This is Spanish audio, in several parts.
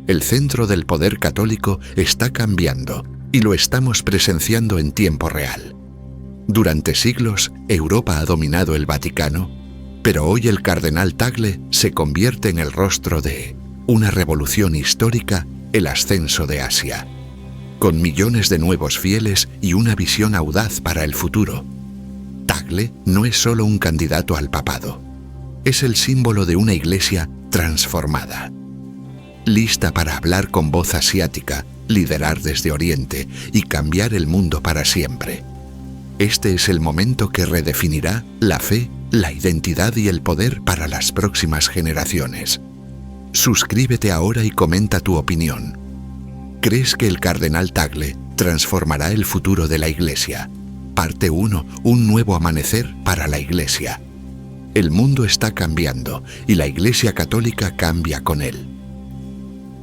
El centro del poder católico está cambiando y lo estamos presenciando en tiempo real. Durante siglos, Europa ha dominado el Vaticano, pero hoy el cardenal Tagle se convierte en el rostro de una revolución histórica, el ascenso de Asia. Con millones de nuevos fieles y una visión audaz para el futuro, Tagle no es solo un candidato al papado, es el símbolo de una iglesia transformada, lista para hablar con voz asiática, liderar desde Oriente y cambiar el mundo para siempre. Este es el momento que redefinirá la fe, la identidad y el poder para las próximas generaciones. Suscríbete ahora y comenta tu opinión. ¿Crees que el cardenal Tagle transformará el futuro de la Iglesia? Parte 1. Un nuevo amanecer para la Iglesia. El mundo está cambiando y la Iglesia católica cambia con él.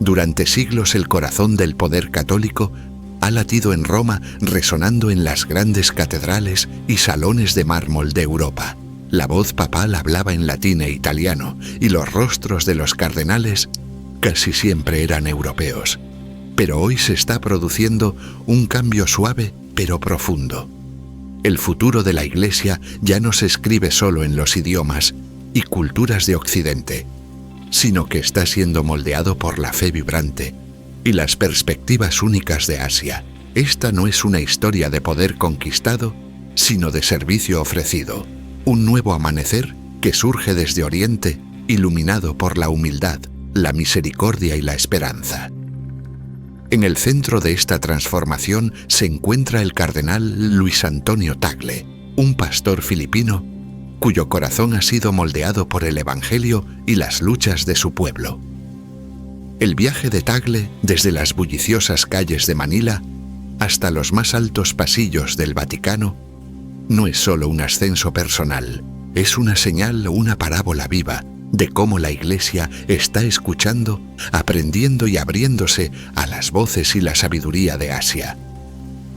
Durante siglos el corazón del poder católico ha latido en Roma, resonando en las grandes catedrales y salones de mármol de Europa. La voz papal hablaba en latín e italiano, y los rostros de los cardenales casi siempre eran europeos. Pero hoy se está produciendo un cambio suave pero profundo. El futuro de la Iglesia ya no se escribe solo en los idiomas y culturas de Occidente, sino que está siendo moldeado por la fe vibrante y las perspectivas únicas de Asia. Esta no es una historia de poder conquistado, sino de servicio ofrecido. Un nuevo amanecer que surge desde Oriente, iluminado por la humildad, la misericordia y la esperanza. En el centro de esta transformación se encuentra el cardenal Luis Antonio Tagle, un pastor filipino cuyo corazón ha sido moldeado por el Evangelio y las luchas de su pueblo. El viaje de Tagle desde las bulliciosas calles de Manila hasta los más altos pasillos del Vaticano no es solo un ascenso personal, es una señal o una parábola viva de cómo la Iglesia está escuchando, aprendiendo y abriéndose a las voces y la sabiduría de Asia.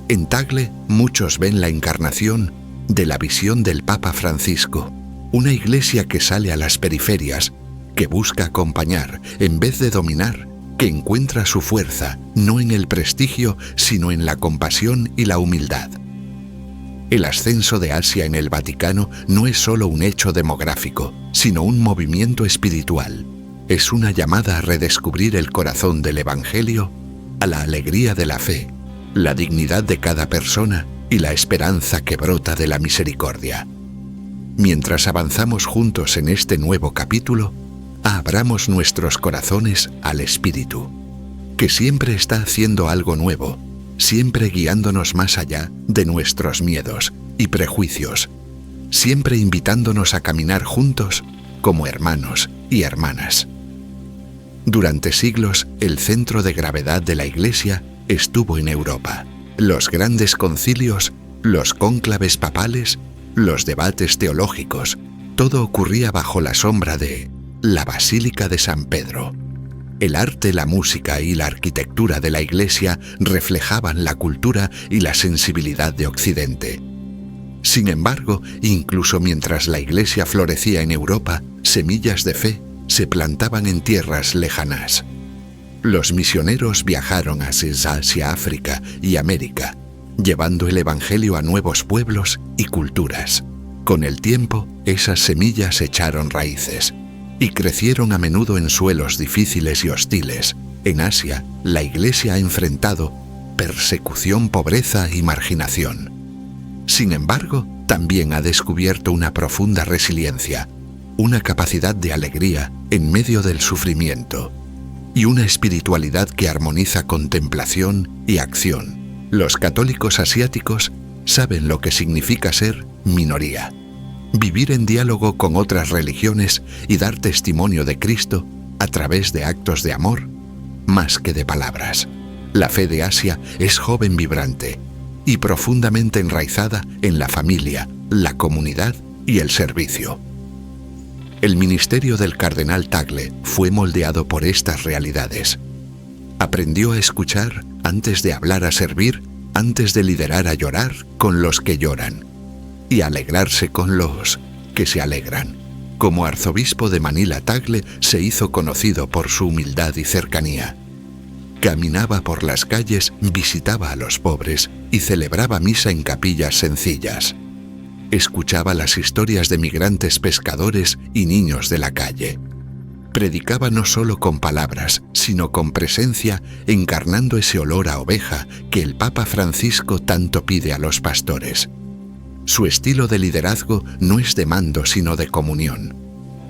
En Tagle muchos ven la encarnación de la visión del Papa Francisco, una Iglesia que sale a las periferias, que busca acompañar en vez de dominar, que encuentra su fuerza no en el prestigio, sino en la compasión y la humildad. El ascenso de Asia en el Vaticano no es solo un hecho demográfico, sino un movimiento espiritual. Es una llamada a redescubrir el corazón del Evangelio, a la alegría de la fe, la dignidad de cada persona y la esperanza que brota de la misericordia. Mientras avanzamos juntos en este nuevo capítulo, abramos nuestros corazones al Espíritu, que siempre está haciendo algo nuevo, siempre guiándonos más allá de nuestros miedos y prejuicios, siempre invitándonos a caminar juntos como hermanos y hermanas. Durante siglos, el centro de gravedad de la Iglesia estuvo en Europa. Los grandes concilios, los cónclaves papales, los debates teológicos, todo ocurría bajo la sombra de la Basílica de San Pedro. El arte, la música y la arquitectura de la Iglesia reflejaban la cultura y la sensibilidad de Occidente. Sin embargo, incluso mientras la Iglesia florecía en Europa, semillas de fe se plantaban en tierras lejanas. Los misioneros viajaron hacia Asia, África y América, llevando el Evangelio a nuevos pueblos y culturas. Con el tiempo, esas semillas echaron raíces y crecieron a menudo en suelos difíciles y hostiles. En Asia, la Iglesia ha enfrentado persecución, pobreza y marginación. Sin embargo, también ha descubierto una profunda resiliencia, una capacidad de alegría en medio del sufrimiento y una espiritualidad que armoniza contemplación y acción. Los católicos asiáticos saben lo que significa ser minoría, vivir en diálogo con otras religiones y dar testimonio de Cristo a través de actos de amor, más que de palabras. La fe de Asia es joven, vibrante y profundamente enraizada en la familia, la comunidad y el servicio. El ministerio del cardenal Tagle fue moldeado por estas realidades. Aprendió a escuchar antes de hablar, a servir antes de liderar, a llorar con los que lloran y a alegrarse con los que se alegran. Como arzobispo de Manila, Tagle se hizo conocido por su humildad y cercanía. Caminaba por las calles, visitaba a los pobres y celebraba misa en capillas sencillas. Escuchaba las historias de migrantes pescadores y niños de la calle. Predicaba no solo con palabras, sino con presencia, encarnando ese olor a oveja que el Papa Francisco tanto pide a los pastores. Su estilo de liderazgo no es de mando, sino de comunión.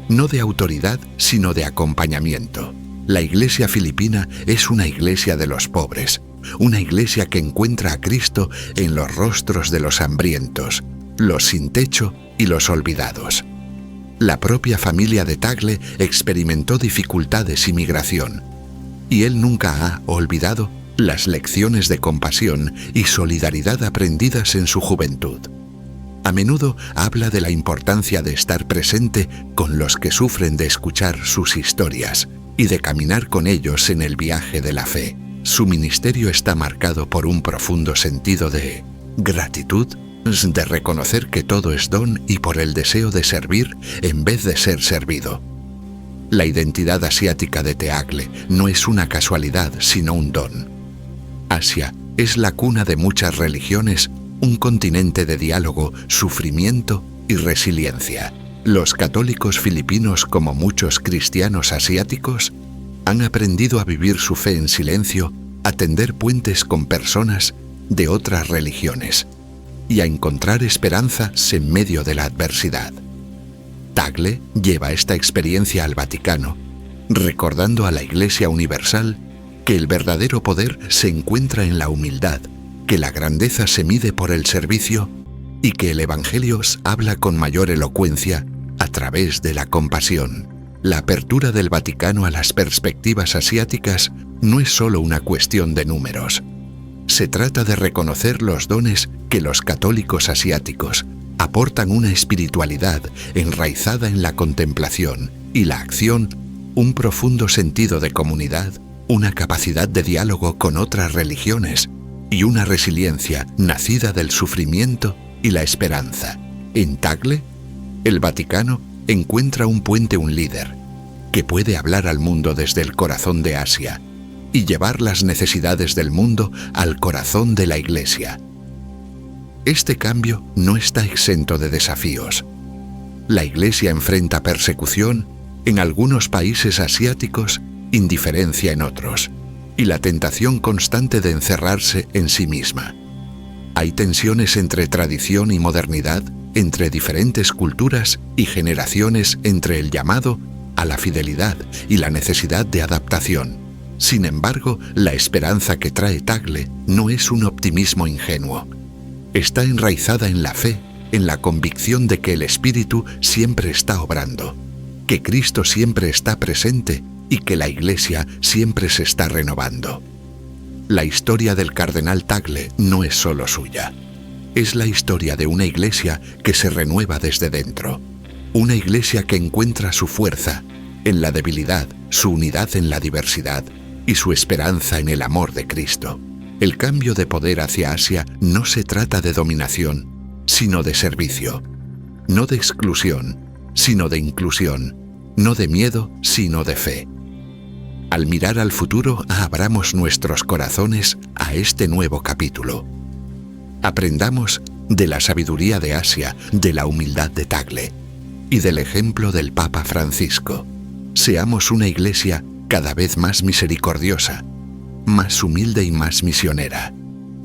No de autoridad, sino de acompañamiento. La iglesia filipina es una iglesia de los pobres, una iglesia que encuentra a Cristo en los rostros de los hambrientos, los sin techo y los olvidados. La propia familia de Tagle experimentó dificultades y migración, y él nunca ha olvidado las lecciones de compasión y solidaridad aprendidas en su juventud. A menudo habla de la importancia de estar presente con los que sufren, de escuchar sus historias y de caminar con ellos en el viaje de la fe. Su ministerio está marcado por un profundo sentido de gratitud, de reconocer que todo es don y por el deseo de servir en vez de ser servido. La identidad asiática de Tagle no es una casualidad, sino un don. Asia es la cuna de muchas religiones, un continente de diálogo, sufrimiento y resiliencia. Los católicos filipinos, como muchos cristianos asiáticos, han aprendido a vivir su fe en silencio, a tender puentes con personas de otras religiones y a encontrar esperanzas en medio de la adversidad. Tagle lleva esta experiencia al Vaticano, recordando a la Iglesia Universal que el verdadero poder se encuentra en la humildad, que la grandeza se mide por el servicio y que el Evangelio habla con mayor elocuencia a través de la compasión. La apertura del Vaticano a las perspectivas asiáticas no es solo una cuestión de números. Se trata de reconocer los dones que los católicos asiáticos aportan, una espiritualidad enraizada en la contemplación y la acción, un profundo sentido de comunidad, una capacidad de diálogo con otras religiones y una resiliencia nacida del sufrimiento y la esperanza. En Tagle, el Vaticano encuentra un puente, un líder, que puede hablar al mundo desde el corazón de Asia y llevar las necesidades del mundo al corazón de la Iglesia. Este cambio no está exento de desafíos. La Iglesia enfrenta persecución en algunos países asiáticos, indiferencia en otros, y la tentación constante de encerrarse en sí misma. Hay tensiones entre tradición y modernidad, entre diferentes culturas y generaciones, entre el llamado a la fidelidad y la necesidad de adaptación. Sin embargo, la esperanza que trae Tagle no es un optimismo ingenuo. Está enraizada en la fe, en la convicción de que el Espíritu siempre está obrando, que Cristo siempre está presente y que la Iglesia siempre se está renovando. La historia del cardenal Tagle no es solo suya. Es la historia de una Iglesia que se renueva desde dentro. Una Iglesia que encuentra su fuerza en la debilidad, su unidad en la diversidad y su esperanza en el amor de Cristo. El cambio de poder hacia Asia no se trata de dominación, sino de servicio. No de exclusión, sino de inclusión. No de miedo, sino de fe. Al mirar al futuro, abramos nuestros corazones a este nuevo capítulo. Aprendamos de la sabiduría de Asia, de la humildad de Tagle y del ejemplo del Papa Francisco. Seamos una Iglesia cada vez más misericordiosa, más humilde y más misionera.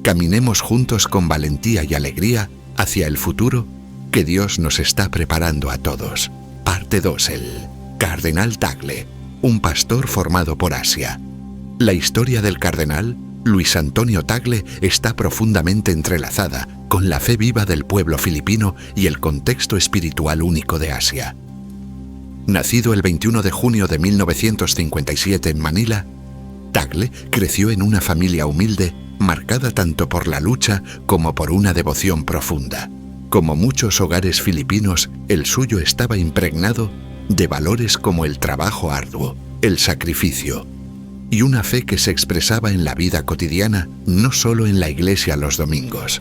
Caminemos juntos con valentía y alegría hacia el futuro que Dios nos está preparando a todos. Parte 2. El cardenal Tagle, un pastor formado por Asia. La historia del cardenal Luis Antonio Tagle está profundamente entrelazada con la fe viva del pueblo filipino y el contexto espiritual único de Asia. Nacido el 21 de junio de 1957 en Manila, Tagle creció en una familia humilde, marcada tanto por la lucha como por una devoción profunda. Como muchos hogares filipinos, el suyo estaba impregnado de valores como el trabajo arduo, el sacrificio y una fe que se expresaba en la vida cotidiana, no solo en la iglesia los domingos.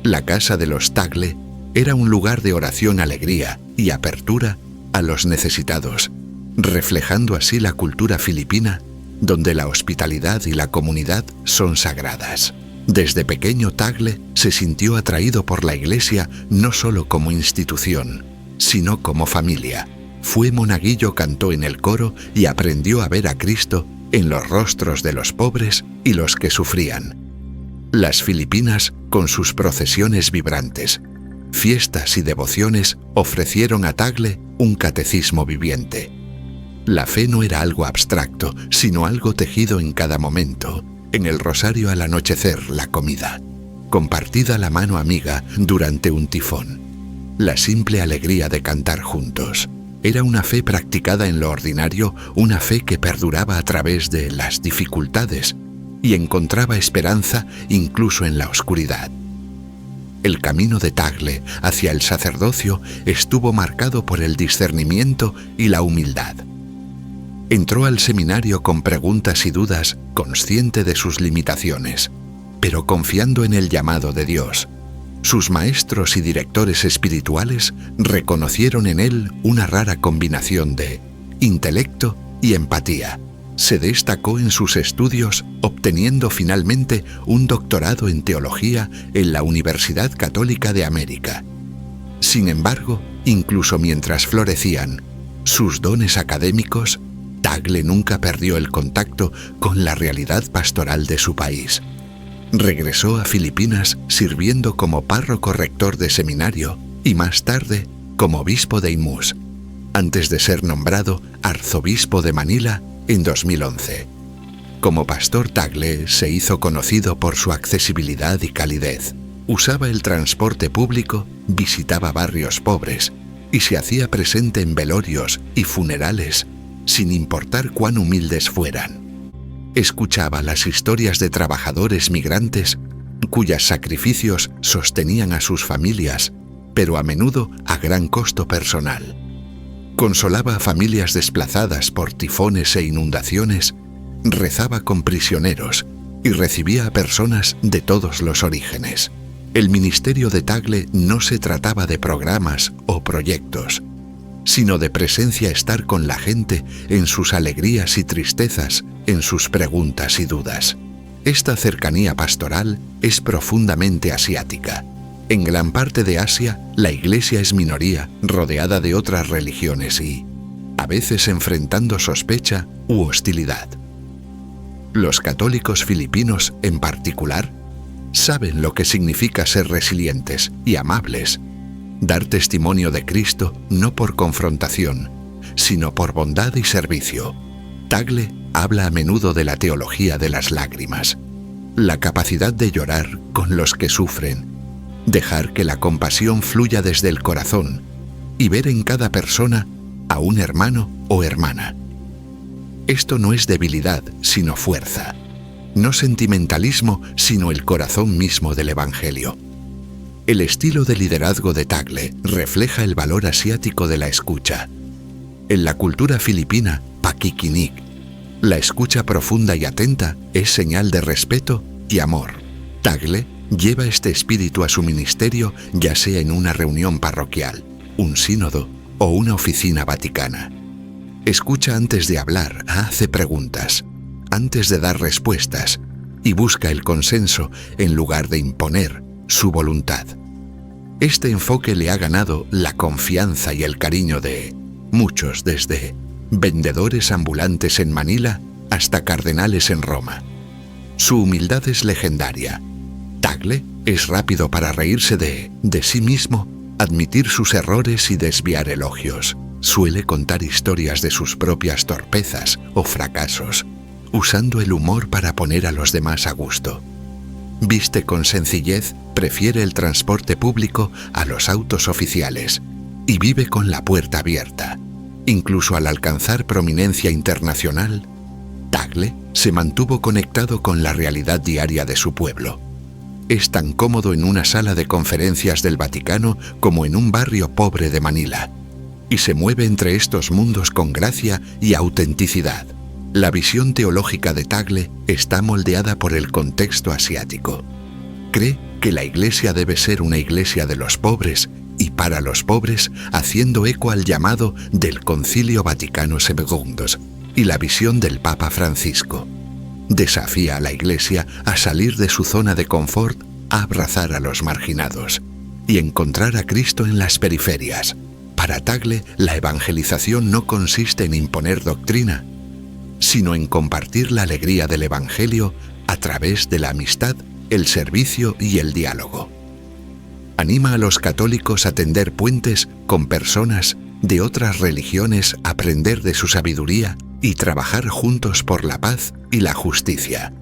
La casa de los Tagle era un lugar de oración, alegría y apertura a los necesitados, reflejando así la cultura filipina donde la hospitalidad y la comunidad son sagradas. Desde pequeño Tagle se sintió atraído por la Iglesia no solo como institución, sino como familia. Fue monaguillo, cantó en el coro y aprendió a ver a Cristo en los rostros de los pobres y los que sufrían. Las Filipinas, con sus procesiones vibrantes, fiestas y devociones, ofrecieron a Tagle un catecismo viviente. La fe no era algo abstracto, sino algo tejido en cada momento. En el rosario al anochecer, la comida, compartida la mano amiga durante un tifón, la simple alegría de cantar juntos. Era una fe practicada en lo ordinario, una fe que perduraba a través de las dificultades y encontraba esperanza incluso en la oscuridad. El camino de Tagle hacia el sacerdocio estuvo marcado por el discernimiento y la humildad. Entró al seminario con preguntas y dudas, consciente de sus limitaciones, pero confiando en el llamado de Dios. Sus maestros y directores espirituales reconocieron en él una rara combinación de intelecto y empatía. Se destacó en sus estudios, obteniendo finalmente un doctorado en teología en la Universidad Católica de América. Sin embargo, incluso mientras florecían sus dones académicos, Tagle nunca perdió el contacto con la realidad pastoral de su país. Regresó a Filipinas sirviendo como párroco rector de seminario y más tarde como obispo de Imus, antes de ser nombrado arzobispo de Manila en 2011. Como pastor, Tagle se hizo conocido por su accesibilidad y calidez. Usaba el transporte público, visitaba barrios pobres y se hacía presente en velorios y funerales, sin importar cuán humildes fueran. Escuchaba las historias de trabajadores migrantes cuyos sacrificios sostenían a sus familias, pero a menudo a gran costo personal. Consolaba a familias desplazadas por tifones e inundaciones, rezaba con prisioneros y recibía a personas de todos los orígenes. El ministerio de Tagle no se trataba de programas o proyectos, sino de presencia, estar con la gente en sus alegrías y tristezas, en sus preguntas y dudas. Esta cercanía pastoral es profundamente asiática. En gran parte de Asia, la Iglesia es minoría, rodeada de otras religiones y, a veces, enfrentando sospecha u hostilidad. Los católicos filipinos, en particular, saben lo que significa ser resilientes y amables, dar testimonio de Cristo no por confrontación, sino por bondad y servicio. Tagle habla a menudo de la teología de las lágrimas, la capacidad de llorar con los que sufren, dejar que la compasión fluya desde el corazón y ver en cada persona a un hermano o hermana. Esto no es debilidad, sino fuerza, no sentimentalismo, sino el corazón mismo del Evangelio. El estilo de liderazgo de Tagle refleja el valor asiático de la escucha. En la cultura filipina, pakikinig, la escucha profunda y atenta es señal de respeto y amor. Tagle lleva este espíritu a su ministerio, ya sea en una reunión parroquial, un sínodo o una oficina vaticana. Escucha antes de hablar, hace preguntas, antes de dar respuestas, y busca el consenso en lugar de imponer su voluntad. Este enfoque le ha ganado la confianza y el cariño de muchos, desde vendedores ambulantes en Manila hasta cardenales en Roma. Su humildad es legendaria. Tagle es rápido para reírse de sí mismo, admitir sus errores y desviar elogios. Suele contar historias de sus propias torpezas o fracasos, usando el humor para poner a los demás a gusto. Viste con sencillez, prefiere el transporte público a los autos oficiales y vive con la puerta abierta. Incluso al alcanzar prominencia internacional, Tagle se mantuvo conectado con la realidad diaria de su pueblo. Es tan cómodo en una sala de conferencias del Vaticano como en un barrio pobre de Manila, y se mueve entre estos mundos con gracia y autenticidad. La visión teológica de Tagle está moldeada por el contexto asiático. Cree que la Iglesia debe ser una iglesia de los pobres y para los pobres, haciendo eco al llamado del Concilio Vaticano II. y la visión del Papa Francisco. Desafía a la Iglesia a salir de su zona de confort, a abrazar a los marginados y encontrar a Cristo en las periferias. Para Tagle, la evangelización no consiste en imponer doctrina, sino en compartir la alegría del Evangelio a través de la amistad, el servicio y el diálogo. Anima a los católicos a tender puentes con personas de otras religiones, aprender de su sabiduría y trabajar juntos por la paz y la justicia.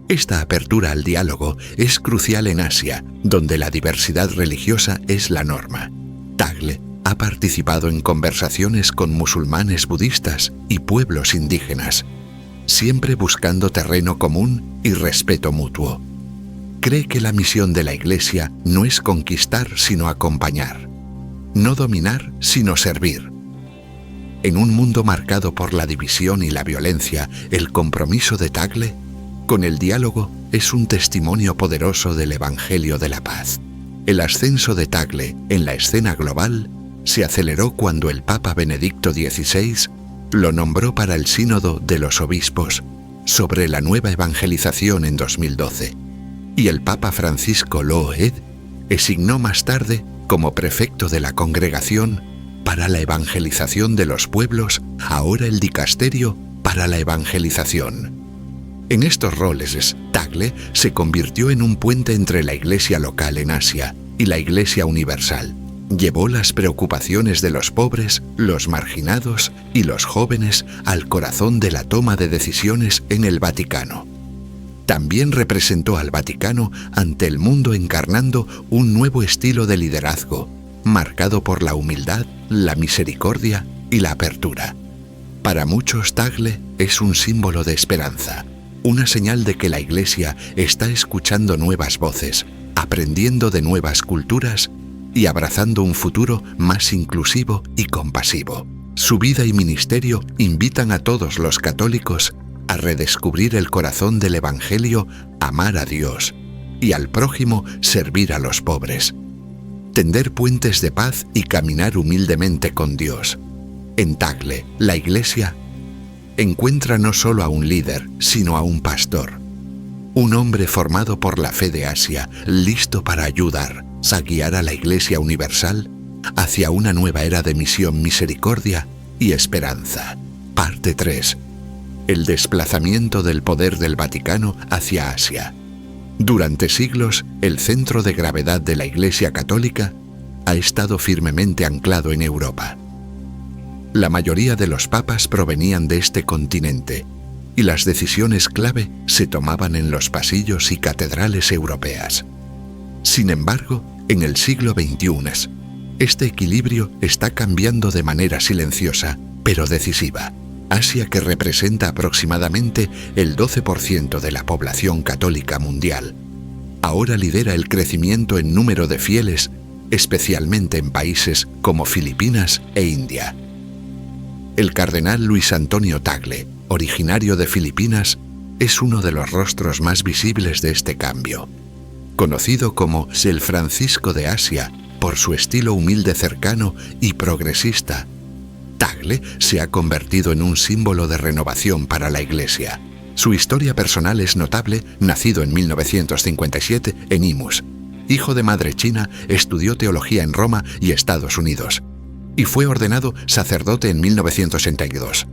Esta apertura al diálogo es crucial en Asia, donde la diversidad religiosa es la norma. Tagle ha participado en conversaciones con musulmanes, budistas y pueblos indígenas, siempre buscando terreno común y respeto mutuo. Cree que la misión de la Iglesia no es conquistar, sino acompañar. No dominar, sino servir. En un mundo marcado por la división y la violencia, el compromiso de Tagle con el diálogo es un testimonio poderoso del Evangelio de la paz. El ascenso de Tagle en la escena global se aceleró cuando el Papa Benedicto XVI lo nombró para el Sínodo de los Obispos sobre la nueva evangelización en 2012, y el Papa Francisco lo designó más tarde como prefecto de la Congregación para la Evangelización de los Pueblos, ahora el Dicasterio para la Evangelización. En estos roles, Tagle se convirtió en un puente entre la Iglesia local en Asia y la Iglesia universal. Llevó las preocupaciones de los pobres, los marginados y los jóvenes al corazón de la toma de decisiones en el Vaticano. También representó al Vaticano ante el mundo encarnando un nuevo estilo de liderazgo, marcado por la humildad, la misericordia y la apertura. Para muchos, Tagle es un símbolo de esperanza, una señal de que la Iglesia está escuchando nuevas voces, aprendiendo de nuevas culturas y abrazando un futuro más inclusivo y compasivo. Su vida y ministerio invitan a todos los católicos a redescubrir el corazón del Evangelio, amar a Dios y al prójimo, servir a los pobres, tender puentes de paz y caminar humildemente con Dios. En Tagle, la Iglesia encuentra no solo a un líder, sino a un pastor, un hombre formado por la fe de Asia, listo para ayudar a guiar a la Iglesia universal hacia una nueva era de misión, misericordia y esperanza. Parte 3. El desplazamiento del poder del Vaticano hacia Asia. Durante siglos, el centro de gravedad de la Iglesia Católica ha estado firmemente anclado en Europa. La mayoría de los papas provenían de este continente, y las decisiones clave se tomaban en los pasillos y catedrales europeas. Sin embargo, en el siglo XXI, este equilibrio está cambiando de manera silenciosa, pero decisiva. Asia, que representa aproximadamente el 12% de la población católica mundial, ahora lidera el crecimiento en número de fieles, especialmente en países como Filipinas e India. El cardenal Luis Antonio Tagle, originario de Filipinas, es uno de los rostros más visibles de este cambio. Conocido como el Francisco de Asia por su estilo humilde, cercano y progresista, Tagle se ha convertido en un símbolo de renovación para la Iglesia. Su historia personal es notable. Nacido en 1957 en Imus, hijo de madre china, estudió teología en Roma y Estados Unidos, y fue ordenado sacerdote en 1982.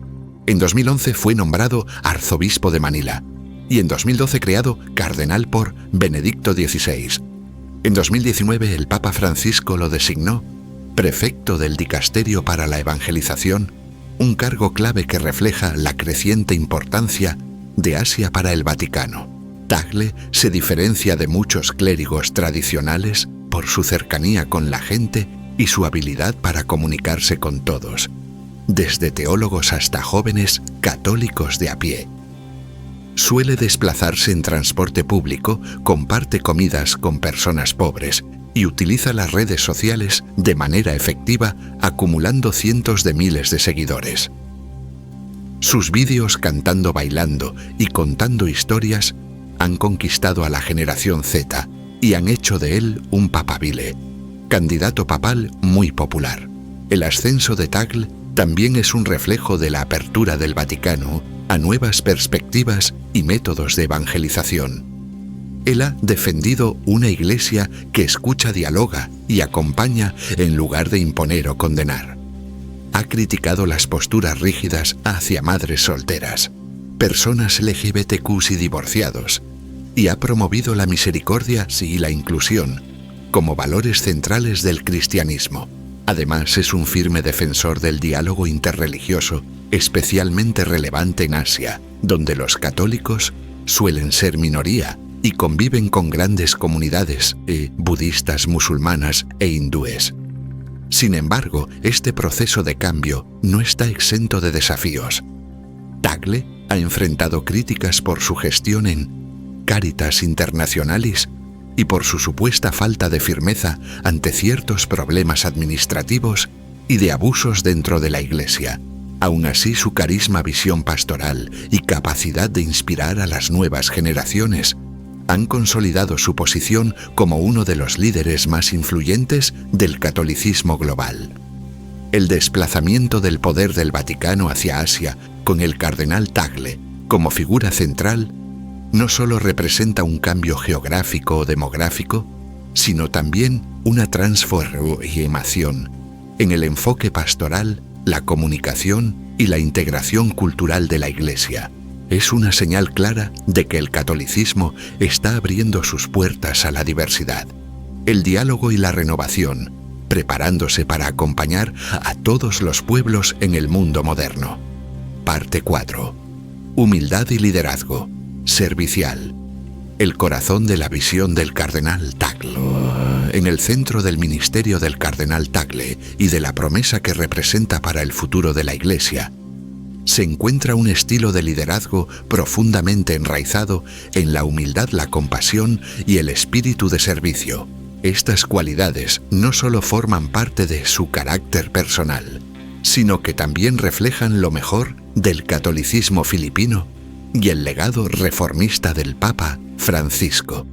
En 2011 fue nombrado arzobispo de Manila, y en 2012 creado cardenal por Benedicto XVI. En 2019 el Papa Francisco lo designó prefecto del Dicasterio para la Evangelización, un cargo clave que refleja la creciente importancia de Asia para el Vaticano. Tagle se diferencia de muchos clérigos tradicionales por su cercanía con la gente y su habilidad para comunicarse con todos, desde teólogos hasta jóvenes católicos de a pie. Suele desplazarse en transporte público, comparte comidas con personas pobres y utiliza las redes sociales de manera efectiva, acumulando cientos de miles de seguidores. Sus vídeos cantando, bailando y contando historias han conquistado a la generación Z y han hecho de él un papabile, candidato papal muy popular. El ascenso de Tagle también es un reflejo de la apertura del Vaticano a nuevas perspectivas y métodos de evangelización. Él ha defendido una Iglesia que escucha, dialoga y acompaña en lugar de imponer o condenar. Ha criticado las posturas rígidas hacia madres solteras, personas LGBTQ y divorciados, y ha promovido la misericordia y la inclusión como valores centrales del cristianismo. Además, es un firme defensor del diálogo interreligioso, especialmente relevante en Asia, donde los católicos suelen ser minoría y conviven con grandes comunidades budistas, musulmanas e hindúes. Sin embargo, este proceso de cambio no está exento de desafíos. Tagle ha enfrentado críticas por su gestión en Caritas Internationalis y por su supuesta falta de firmeza ante ciertos problemas administrativos y de abusos dentro de la Iglesia. Aún así, su carisma, visión pastoral y capacidad de inspirar a las nuevas generaciones han consolidado su posición como uno de los líderes más influyentes del catolicismo global. El desplazamiento del poder del Vaticano hacia Asia, con el cardenal Tagle como figura central, no solo representa un cambio geográfico o demográfico, sino también una transformación en el enfoque pastoral, la comunicación y la integración cultural de la Iglesia. Es una señal clara de que el catolicismo está abriendo sus puertas a la diversidad, el diálogo y la renovación, preparándose para acompañar a todos los pueblos en el mundo moderno. Parte 4. Humildad y liderazgo. Servicial. El corazón de la visión del cardenal Tagle. En el centro del ministerio del cardenal Tagle y de la promesa que representa para el futuro de la Iglesia, se encuentra un estilo de liderazgo profundamente enraizado en la humildad, la compasión y el espíritu de servicio. Estas cualidades no solo forman parte de su carácter personal, sino que también reflejan lo mejor del catolicismo filipino y el legado reformista del Papa Francisco.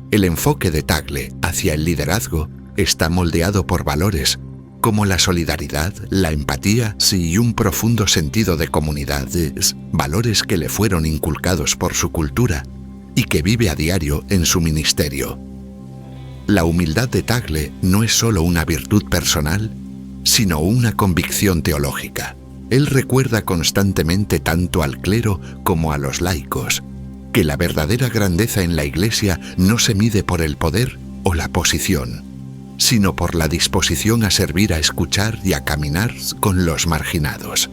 El enfoque de Tagle hacia el liderazgo está moldeado por valores como la solidaridad, la empatía y un profundo sentido de comunidad, valores que le fueron inculcados por su cultura y que vive a diario en su ministerio. La humildad de Tagle no es solo una virtud personal, sino una convicción teológica. Él recuerda constantemente tanto al clero como a los laicos que la verdadera grandeza en la Iglesia no se mide por el poder o la posición, sino por la disposición a servir, a escuchar y a caminar con los marginados.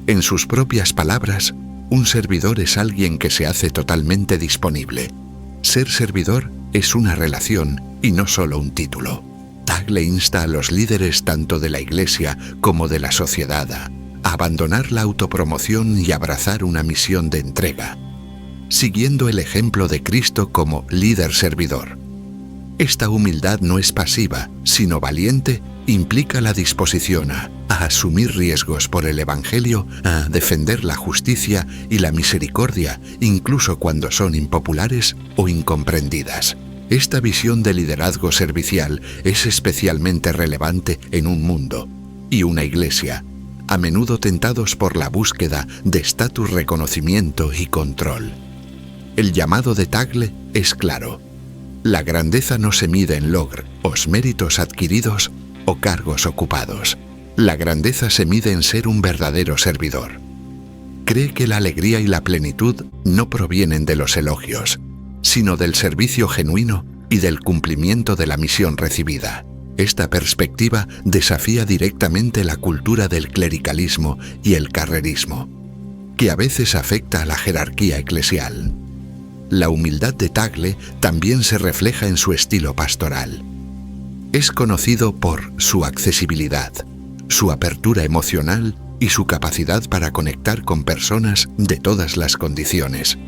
En sus propias palabras, un servidor es alguien que se hace totalmente disponible. Ser servidor es una relación y no solo un título. Tagle insta a los líderes tanto de la Iglesia como de la sociedad a abandonar la autopromoción y abrazar una misión de entrega, siguiendo el ejemplo de Cristo como líder servidor. Esta humildad no es pasiva, sino valiente, implica la disposición a asumir riesgos por el Evangelio, a defender la justicia y la misericordia, incluso cuando son impopulares o incomprendidas. Esta visión de liderazgo servicial es especialmente relevante en un mundo y una Iglesia, a menudo tentados por la búsqueda de estatus, reconocimiento y control. El llamado de Tagle es claro. La grandeza no se mide en logros, méritos adquiridos o cargos ocupados. La grandeza se mide en ser un verdadero servidor. Cree que la alegría y la plenitud no provienen de los elogios, sino del servicio genuino y del cumplimiento de la misión recibida. Esta perspectiva desafía directamente la cultura del clericalismo y el carrerismo, que a veces afecta a la jerarquía eclesial. La humildad de Tagle también se refleja en su estilo pastoral. Es conocido por su accesibilidad, su apertura emocional y su capacidad para conectar con personas de todas las condiciones.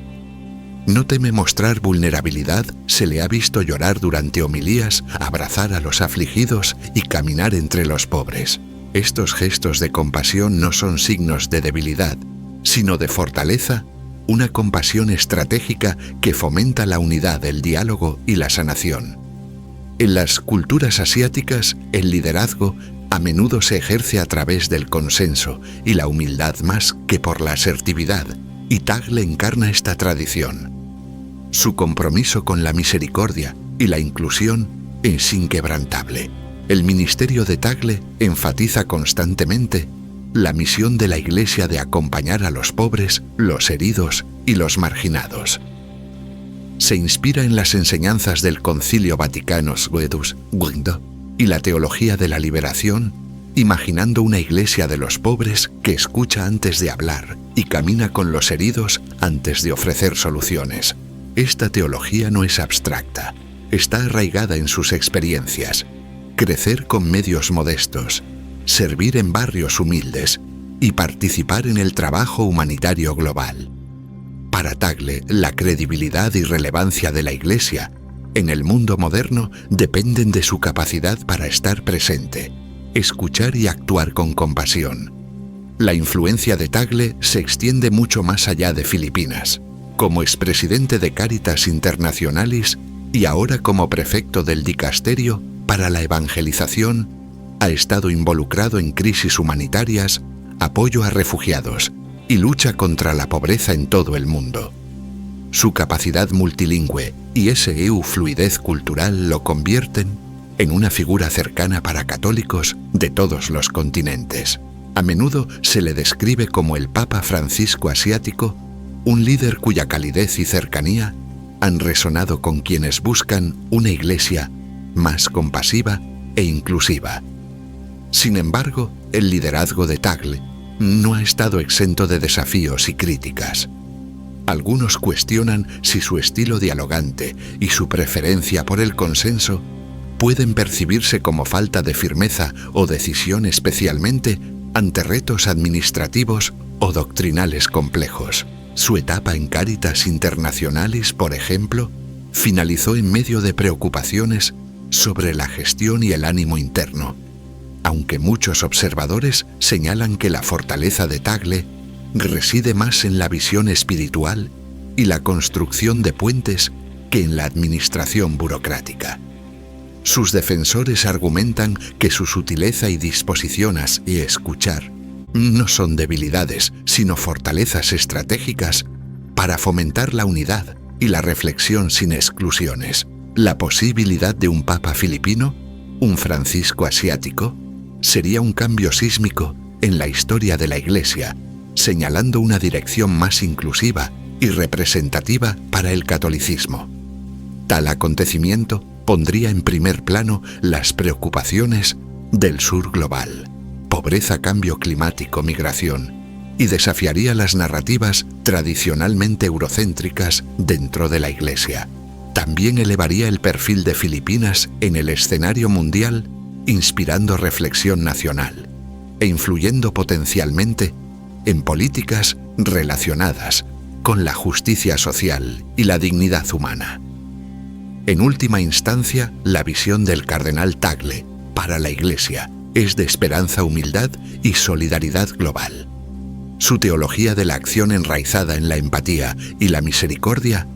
No teme mostrar vulnerabilidad, se le ha visto llorar durante homilías, abrazar a los afligidos y caminar entre los pobres. Estos gestos de compasión no son signos de debilidad, sino de fortaleza, una compasión estratégica que fomenta la unidad, el diálogo y la sanación. En las culturas asiáticas, el liderazgo A menudo se ejerce a través del consenso y la humildad más que por la asertividad, y Tagle encarna esta tradición. Su compromiso con la misericordia y la inclusión es inquebrantable. El ministerio de Tagle enfatiza constantemente la misión de la Iglesia de acompañar a los pobres, los heridos y los marginados. Se inspira en las enseñanzas del Concilio Vaticano II y la teología de la liberación, imaginando una iglesia de los pobres que escucha antes de hablar y camina con los heridos antes de ofrecer soluciones. Esta teología no es abstracta, está arraigada en sus experiencias. Crecer con medios modestos, servir en barrios humildes y participar en el trabajo humanitario global. Para Tagle, la credibilidad y relevancia de la Iglesia en el mundo moderno dependen de su capacidad para estar presente, escuchar y actuar con compasión. La influencia de Tagle se extiende mucho más allá de Filipinas. Como expresidente de Caritas Internationalis y ahora como prefecto del Dicasterio para la Evangelización, ha estado involucrado en crisis humanitarias, apoyo a refugiados y lucha contra la pobreza en todo el mundo. Su capacidad multilingüe y fluidez cultural lo convierten en una figura cercana para católicos de todos los continentes. A menudo se le describe como el Papa Francisco asiático, un líder cuya calidez y cercanía han resonado con quienes buscan una iglesia más compasiva e inclusiva. Sin embargo, el liderazgo de Tagle no ha estado exento de desafíos y críticas. Algunos cuestionan si su estilo dialogante y su preferencia por el consenso pueden percibirse como falta de firmeza o decisión, especialmente ante retos administrativos o doctrinales complejos. Su etapa en Caritas Internationalis, por ejemplo, finalizó en medio de preocupaciones sobre la gestión y el ánimo interno, aunque muchos observadores señalan que la fortaleza de Tagle reside más en la visión espiritual y la construcción de puentes que en la administración burocrática. Sus defensores argumentan que su sutileza y disposición a escuchar no son debilidades, sino fortalezas estratégicas para fomentar la unidad y la reflexión sin exclusiones. La posibilidad de un Papa filipino, un Francisco asiático, sería un cambio sísmico en la historia de la Iglesia, señalando una dirección más inclusiva y representativa para el catolicismo. Tal acontecimiento pondría en primer plano las preocupaciones del sur global, pobreza, cambio climático, migración, y desafiaría las narrativas tradicionalmente eurocéntricas dentro de la Iglesia. También elevaría el perfil de Filipinas en el escenario mundial, inspirando reflexión nacional e influyendo potencialmente en políticas relacionadas con la justicia social y la dignidad humana. En última instancia, la visión del cardenal Tagle para la Iglesia es de esperanza, humildad y solidaridad global. Su teología de la acción enraizada en la empatía y la misericordia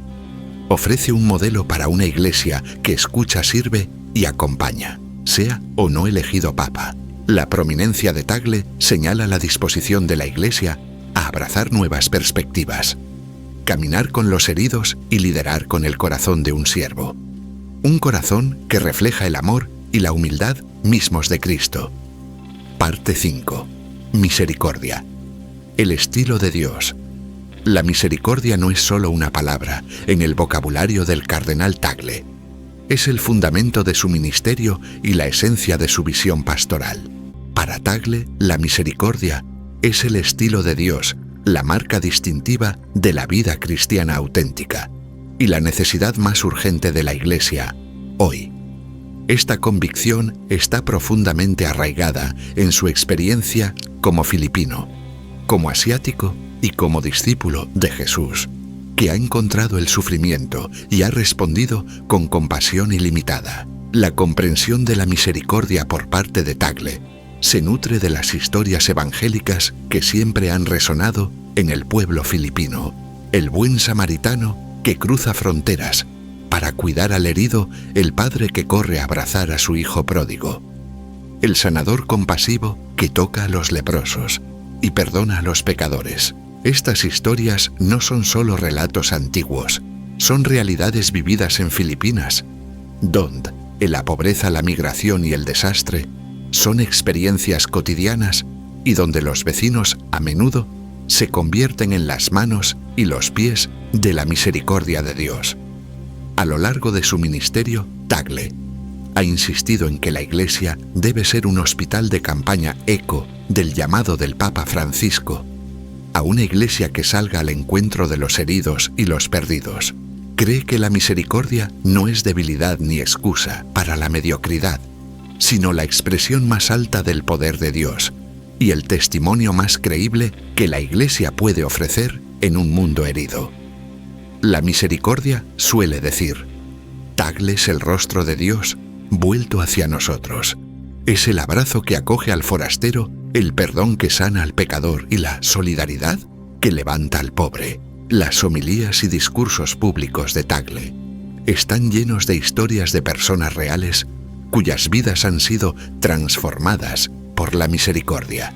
ofrece un modelo para una Iglesia que escucha, sirve y acompaña, sea o no elegido Papa. La prominencia de Tagle señala la disposición de la Iglesia a abrazar nuevas perspectivas, caminar con los heridos y liderar con el corazón de un siervo. Un corazón que refleja el amor y la humildad mismos de Cristo. Parte 5. Misericordia. El estilo de Dios. La misericordia no es solo una palabra en el vocabulario del cardenal Tagle. Es el fundamento de su ministerio y la esencia de su visión pastoral. Para Tagle, la misericordia es el estilo de Dios, la marca distintiva de la vida cristiana auténtica y la necesidad más urgente de la Iglesia hoy. Esta convicción está profundamente arraigada en su experiencia como filipino, como asiático y como discípulo de Jesús, que ha encontrado el sufrimiento y ha respondido con compasión ilimitada. La comprensión de la misericordia por parte de Tagle se nutre de las historias evangélicas que siempre han resonado en el pueblo filipino. El buen samaritano que cruza fronteras para cuidar al herido, el padre que corre a abrazar a su hijo pródigo. el sanador compasivo que toca a los leprosos y perdona a los pecadores. Estas historias no son solo relatos antiguos, son realidades vividas en Filipinas, donde la pobreza, la migración y el desastre son experiencias cotidianas y donde los vecinos a menudo se convierten en las manos y los pies de la misericordia de Dios. A lo largo de su ministerio, Tagle ha insistido en que la Iglesia debe ser un hospital de campaña eco del llamado del Papa Francisco a una Iglesia que salga al encuentro de los heridos y los perdidos. Cree que la misericordia no es debilidad ni excusa para la mediocridad, sino la expresión más alta del poder de Dios y el testimonio más creíble que la Iglesia puede ofrecer en un mundo herido. La misericordia suele decir: Tagle es el rostro de Dios vuelto hacia nosotros. Es el abrazo que acoge al forastero, el perdón que sana al pecador y la solidaridad que levanta al pobre. Las homilías y discursos públicos de Tagle están llenos de historias de personas reales cuyas vidas han sido transformadas por la misericordia.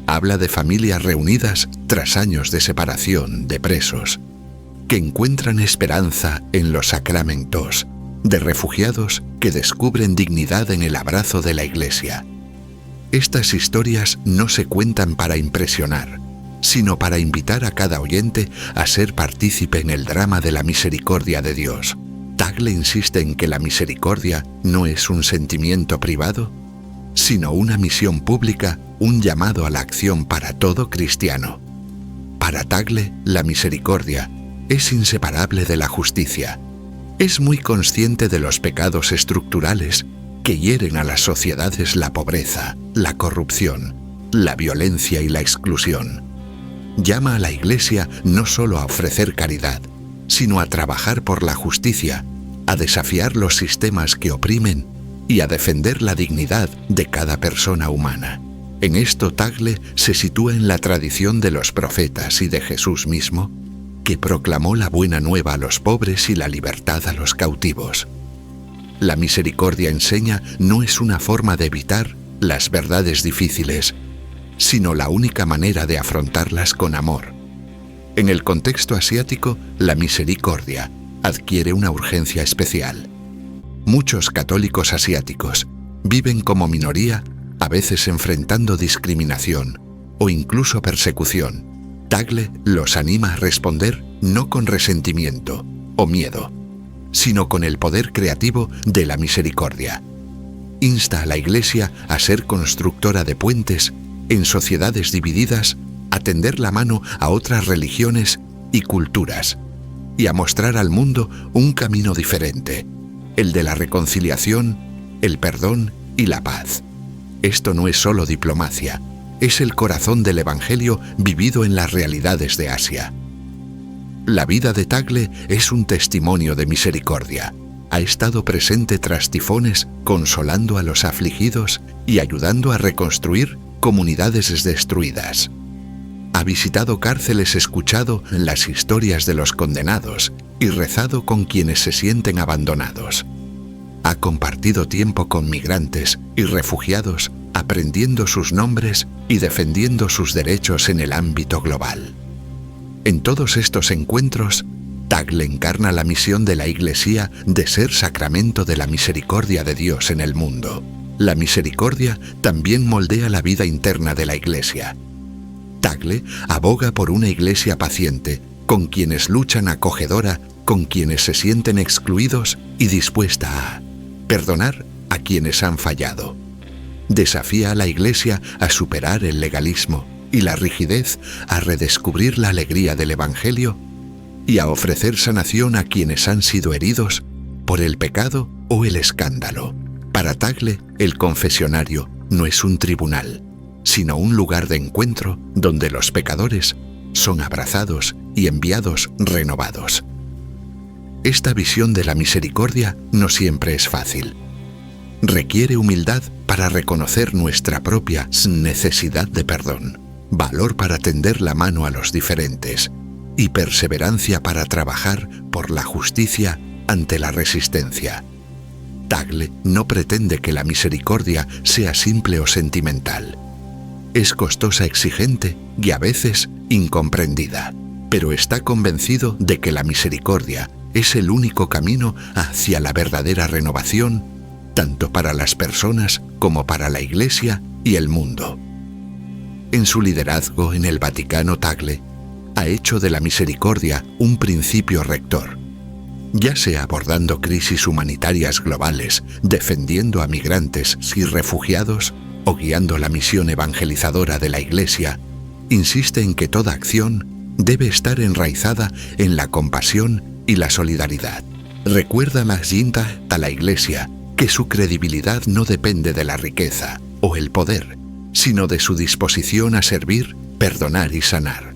Habla de familias reunidas tras años de separación, de presos, que encuentran esperanza en los sacramentos, de refugiados que descubren dignidad en el abrazo de la Iglesia. Estas historias no se cuentan para impresionar, sino para invitar a cada oyente a ser partícipe en el drama de la misericordia de Dios. Tagle insiste en que la misericordia no es un sentimiento privado, sino una misión pública, un llamado a la acción para todo cristiano. Para Tagle, la misericordia es inseparable de la justicia. Es muy consciente de los pecados estructurales que hieren a las sociedades: la pobreza, la corrupción, la violencia y la exclusión. Llama a la Iglesia no solo a ofrecer caridad, sino a trabajar por la justicia, a desafiar los sistemas que oprimen y a defender la dignidad de cada persona humana. En esto Tagle se sitúa en la tradición de los profetas y de Jesús mismo, que proclamó la buena nueva a los pobres y la libertad a los cautivos. La misericordia, enseña, no es una forma de evitar las verdades difíciles, sino la única manera de afrontarlas con amor. En el contexto asiático, la misericordia adquiere una urgencia especial. Muchos católicos asiáticos viven como minoría, a veces enfrentando discriminación o incluso persecución. Tagle los anima a responder no con resentimiento o miedo, sino con el poder creativo de la misericordia. Insta a la Iglesia a ser constructora de puentes en sociedades divididas, a tender la mano a otras religiones y culturas, y a mostrar al mundo un camino diferente, el de la reconciliación, el perdón y la paz. Esto no es solo diplomacia, es el corazón del Evangelio vivido en las realidades de Asia. La vida de Tagle es un testimonio de misericordia. Ha estado presente tras tifones, consolando a los afligidos y ayudando a reconstruir comunidades destruidas. Ha visitado cárceles, escuchado las historias de los condenados y rezado con quienes se sienten abandonados. Ha compartido tiempo con migrantes y refugiados, aprendiendo sus nombres y defendiendo sus derechos en el ámbito global. En todos estos encuentros, Tagle encarna la misión de la Iglesia de ser sacramento de la misericordia de Dios en el mundo. La misericordia también moldea la vida interna de la Iglesia. Tagle aboga por una Iglesia paciente, con quienes luchan, acogedora, con quienes se sienten excluidos y dispuesta a perdonar a quienes han fallado. Desafía a la Iglesia a superar el legalismo y la rigidez, a redescubrir la alegría del Evangelio y a ofrecer sanación a quienes han sido heridos por el pecado o el escándalo. Para Tagle, el confesionario no es un tribunal, sino un lugar de encuentro donde los pecadores son abrazados y enviados renovados. Esta visión de la misericordia no siempre es fácil. Requiere humildad para reconocer nuestra propia necesidad de perdón, valor para tender la mano a los diferentes y perseverancia para trabajar por la justicia ante la resistencia. Tagle no pretende que la misericordia sea simple o sentimental. Es costosa, exigente y a veces incomprendida, pero está convencido de que la misericordia es el único camino hacia la verdadera renovación, tanto para las personas como para la Iglesia y el mundo. En su liderazgo en el Vaticano, Tagle ha hecho de la misericordia un principio rector, ya sea abordando crisis humanitarias globales, defendiendo a migrantes y refugiados o guiando la misión evangelizadora de la Iglesia. Insiste en que toda acción debe estar enraizada en la compasión y la solidaridad. Recuerda más Ginta a la Iglesia que su credibilidad no depende de la riqueza o el poder, sino de su disposición a servir, perdonar y sanar.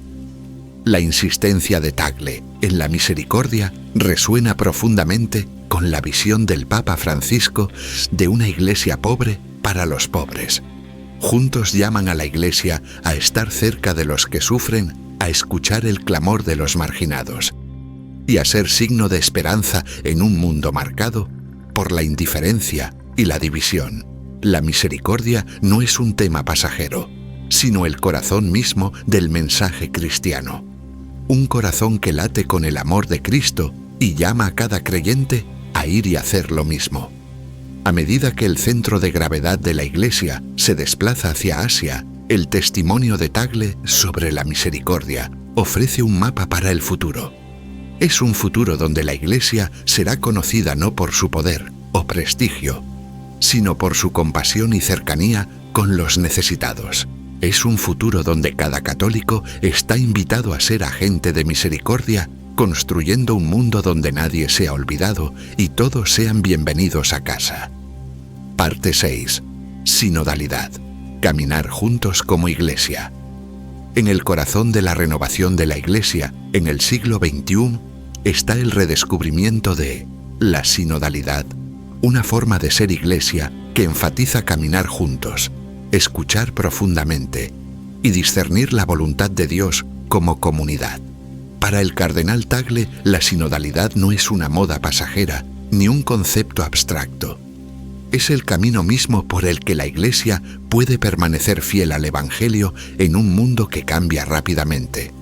La insistencia de Tagle en la misericordia resuena profundamente con la visión del Papa Francisco de una Iglesia pobre para los pobres. Juntos llaman a la Iglesia a estar cerca de los que sufren, a escuchar el clamor de los marginados y a ser signo de esperanza en un mundo marcado por la indiferencia y la división. La misericordia no es un tema pasajero, sino el corazón mismo del mensaje cristiano. Un corazón que late con el amor de Cristo y llama a cada creyente a ir y hacer lo mismo. A medida que el centro de gravedad de la Iglesia se desplaza hacia Asia, el testimonio de Tagle sobre la misericordia ofrece un mapa para el futuro. Es un futuro donde la Iglesia será conocida no por su poder o prestigio, sino por su compasión y cercanía con los necesitados. Es un futuro donde cada católico está invitado a ser agente de misericordia, construyendo un mundo donde nadie sea olvidado y todos sean bienvenidos a casa. Parte 6. Sinodalidad. Caminar juntos como Iglesia. En el corazón de la renovación de la Iglesia, en el siglo XXI, está el redescubrimiento de la sinodalidad, una forma de ser Iglesia que enfatiza caminar juntos, escuchar profundamente y discernir la voluntad de Dios como comunidad. Para el cardenal Tagle, la sinodalidad no es una moda pasajera ni un concepto abstracto. Es el camino mismo por el que la Iglesia puede permanecer fiel al Evangelio en un mundo que cambia rápidamente.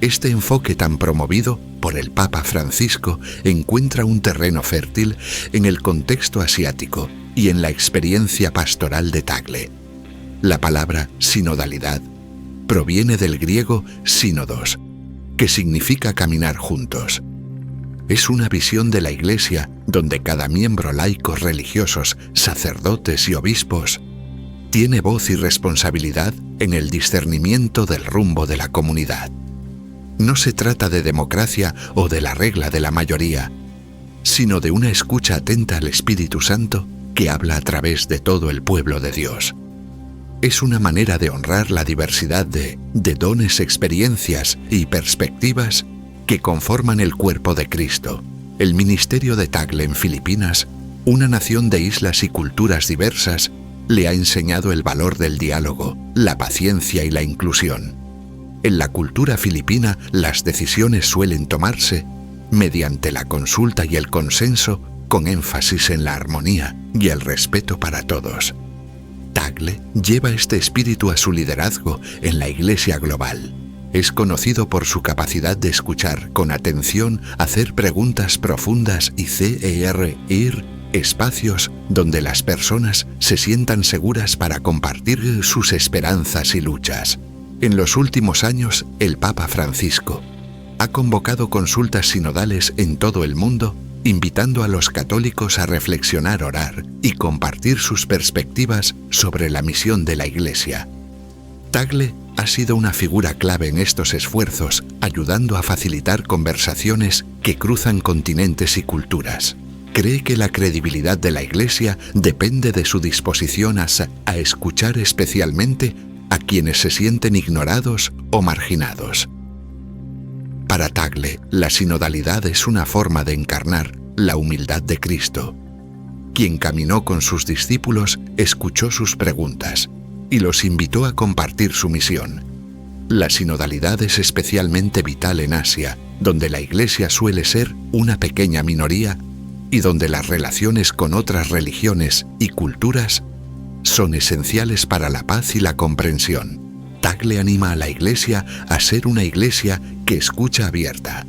Este enfoque tan promovido por el Papa Francisco encuentra un terreno fértil en el contexto asiático y en la experiencia pastoral de Tagle. La palabra sinodalidad proviene del griego sínodos, que significa caminar juntos. Es una visión de la Iglesia donde cada miembro, laicos, religiosos, sacerdotes y obispos, tiene voz y responsabilidad en el discernimiento del rumbo de la comunidad. No se trata de democracia o de la regla de la mayoría, sino de una escucha atenta al Espíritu Santo que habla a través de todo el pueblo de Dios. Es una manera de honrar la diversidad de dones, experiencias y perspectivas que conforman el cuerpo de Cristo. El ministerio de Tagle en Filipinas, una nación de islas y culturas diversas, le ha enseñado el valor del diálogo, la paciencia y la inclusión. En la cultura filipina, las decisiones suelen tomarse mediante la consulta y el consenso, con énfasis en la armonía y el respeto para todos. Tagle lleva este espíritu a su liderazgo en la Iglesia global. Es conocido por su capacidad de escuchar con atención, hacer preguntas profundas y ir espacios donde las personas se sientan seguras para compartir sus esperanzas y luchas. En los últimos años, el Papa Francisco ha convocado consultas sinodales en todo el mundo, invitando a los católicos a reflexionar, orar y compartir sus perspectivas sobre la misión de la Iglesia. Tagle ha sido una figura clave en estos esfuerzos, ayudando a facilitar conversaciones que cruzan continentes y culturas. Cree que la credibilidad de la Iglesia depende de su disposición a escuchar especialmente a quienes se sienten ignorados o marginados. Para Tagle, la sinodalidad es una forma de encarnar la humildad de Cristo. Quien caminó con sus discípulos, escuchó sus preguntas y los invitó a compartir su misión. La sinodalidad es especialmente vital en Asia, donde la Iglesia suele ser una pequeña minoría y donde las relaciones con otras religiones y culturas son esenciales para la paz y la comprensión. Tagle anima a la Iglesia a ser una Iglesia que escucha abierta,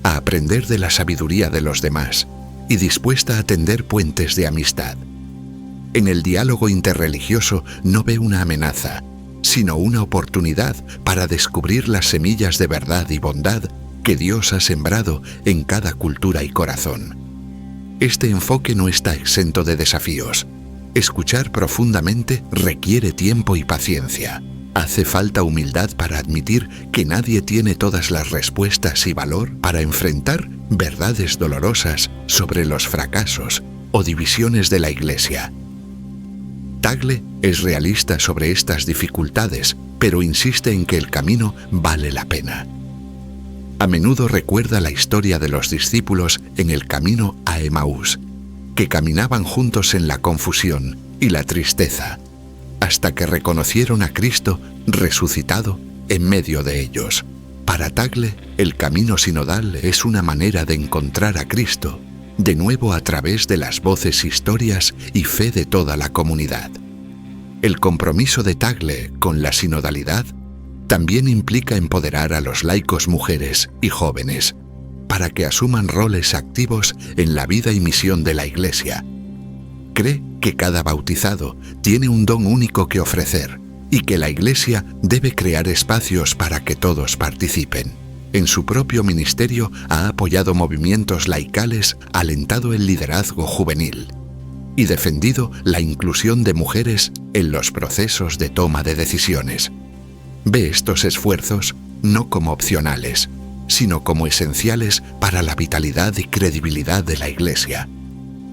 a aprender de la sabiduría de los demás y dispuesta a tender puentes de amistad. En el diálogo interreligioso no ve una amenaza, sino una oportunidad para descubrir las semillas de verdad y bondad que Dios ha sembrado en cada cultura y corazón. Este enfoque no está exento de desafíos. Escuchar profundamente requiere tiempo y paciencia. Hace falta humildad para admitir que nadie tiene todas las respuestas y valor para enfrentar verdades dolorosas sobre los fracasos o divisiones de la Iglesia. Tagle es realista sobre estas dificultades, pero insiste en que el camino vale la pena. A menudo recuerda la historia de los discípulos en el camino a Emaús, que caminaban juntos en la confusión y la tristeza, hasta que reconocieron a Cristo resucitado en medio de ellos. Para Tagle, el camino sinodal es una manera de encontrar a Cristo, de nuevo a través de las voces, historias y fe de toda la comunidad. El compromiso de Tagle con la sinodalidad también implica empoderar a los laicos mujeres y jóvenes para que asuman roles activos en la vida y misión de la Iglesia. Cree que cada bautizado tiene un don único que ofrecer y que la Iglesia debe crear espacios para que todos participen. En su propio ministerio ha apoyado movimientos laicales, alentado el liderazgo juvenil y defendido la inclusión de mujeres en los procesos de toma de decisiones. Ve estos esfuerzos no como opcionales, sino como esenciales para la vitalidad y credibilidad de la Iglesia.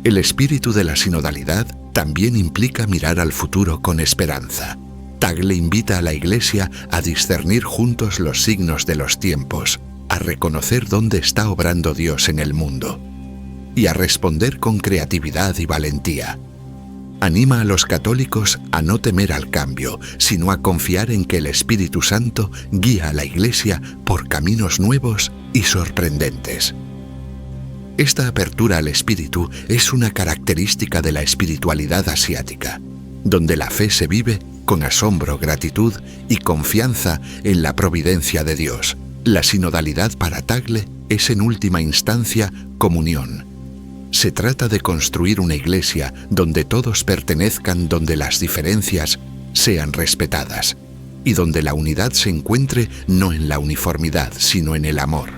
El espíritu de la sinodalidad también implica mirar al futuro con esperanza. Tagle invita a la Iglesia a discernir juntos los signos de los tiempos, a reconocer dónde está obrando Dios en el mundo y a responder con creatividad y valentía. Anima a los católicos a no temer al cambio, sino a confiar en que el Espíritu Santo guía a la Iglesia por caminos nuevos y sorprendentes. Esta apertura al espíritu es una característica de la espiritualidad asiática, donde la fe se vive con asombro, gratitud y confianza en la providencia de Dios. La sinodalidad para Tagle es en última instancia comunión. Se trata de construir una iglesia donde todos pertenezcan, donde las diferencias sean respetadas y donde la unidad se encuentre no en la uniformidad, sino en el amor.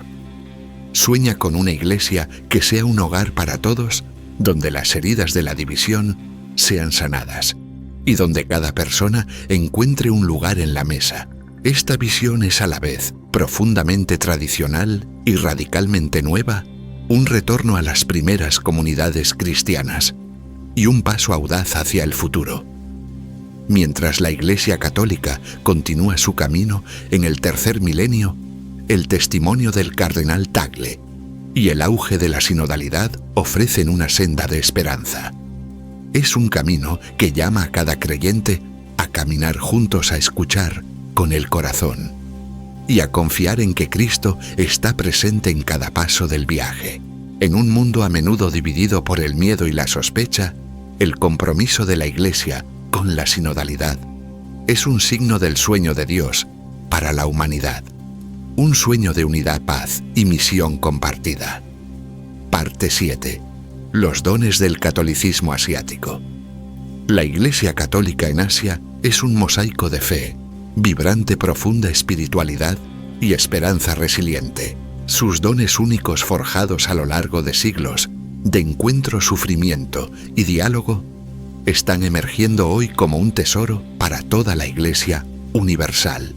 Sueña con una iglesia que sea un hogar para todos, donde las heridas de la división sean sanadas y donde cada persona encuentre un lugar en la mesa. Esta visión es a la vez profundamente tradicional y radicalmente nueva, un retorno a las primeras comunidades cristianas y un paso audaz hacia el futuro. Mientras la Iglesia Católica continúa su camino en el tercer milenio, el testimonio del cardenal Tagle y el auge de la sinodalidad ofrecen una senda de esperanza. Es un camino que llama a cada creyente a caminar juntos, a escuchar con el corazón y a confiar en que Cristo está presente en cada paso del viaje. En un mundo a menudo dividido por el miedo y la sospecha, el compromiso de la Iglesia con la sinodalidad es un signo del sueño de Dios para la humanidad. Un sueño de unidad, paz y misión compartida. Parte 7. Los dones del catolicismo asiático. La Iglesia Católica en Asia es un mosaico de fe, vibrante, profunda espiritualidad y esperanza resiliente. Sus dones únicos forjados a lo largo de siglos, de encuentro, sufrimiento y diálogo, están emergiendo hoy como un tesoro para toda la Iglesia universal.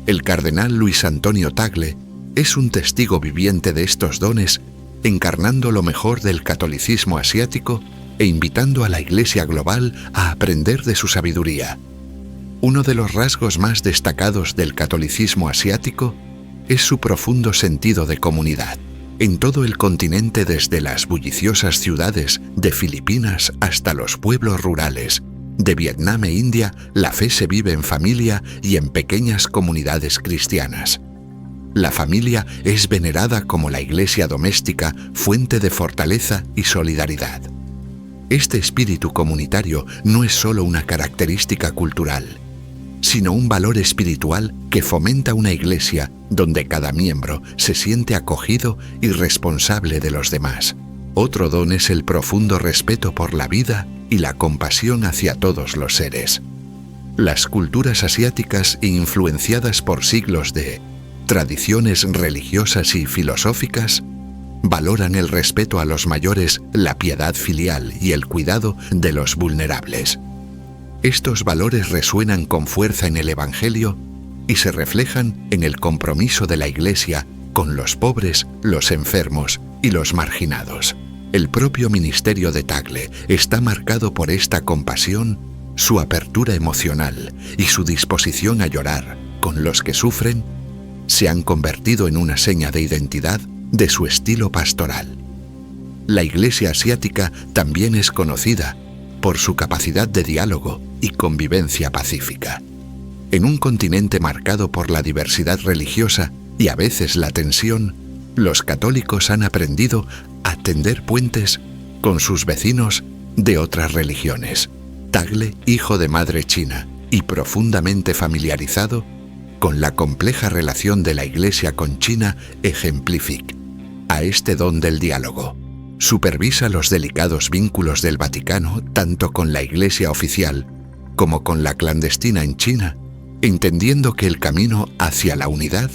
El cardenal Luis Antonio Tagle es un testigo viviente de estos dones, encarnando lo mejor del catolicismo asiático e invitando a la Iglesia global a aprender de su sabiduría. Uno de los rasgos más destacados del catolicismo asiático es su profundo sentido de comunidad. En todo el continente, desde las bulliciosas ciudades de Filipinas hasta los pueblos rurales de Vietnam e India, la fe se vive en familia y en pequeñas comunidades cristianas. La familia es venerada como la iglesia doméstica, fuente de fortaleza y solidaridad. Este espíritu comunitario no es solo una característica cultural, sino un valor espiritual que fomenta una iglesia donde cada miembro se siente acogido y responsable de los demás. Otro don es el profundo respeto por la vida y la compasión hacia todos los seres. Las culturas asiáticas, influenciadas por siglos de tradiciones religiosas y filosóficas, valoran el respeto a los mayores, la piedad filial y el cuidado de los vulnerables. Estos valores resuenan con fuerza en el Evangelio y se reflejan en el compromiso de la Iglesia con los pobres, los enfermos y los marginados. El propio ministerio de Tagle está marcado por esta compasión, su apertura emocional y su disposición a llorar con los que sufren se han convertido en una seña de identidad de su estilo pastoral. La Iglesia asiática también es conocida por su capacidad de diálogo y convivencia pacífica. En un continente marcado por la diversidad religiosa y a veces la tensión, los católicos han aprendido a tender puentes con sus vecinos de otras religiones. Tagle, hijo de madre china y profundamente familiarizado con la compleja relación de la Iglesia con China, ejemplifica a este don del diálogo. Supervisa los delicados vínculos del Vaticano tanto con la Iglesia oficial como con la clandestina en China, entendiendo que el camino hacia la unidad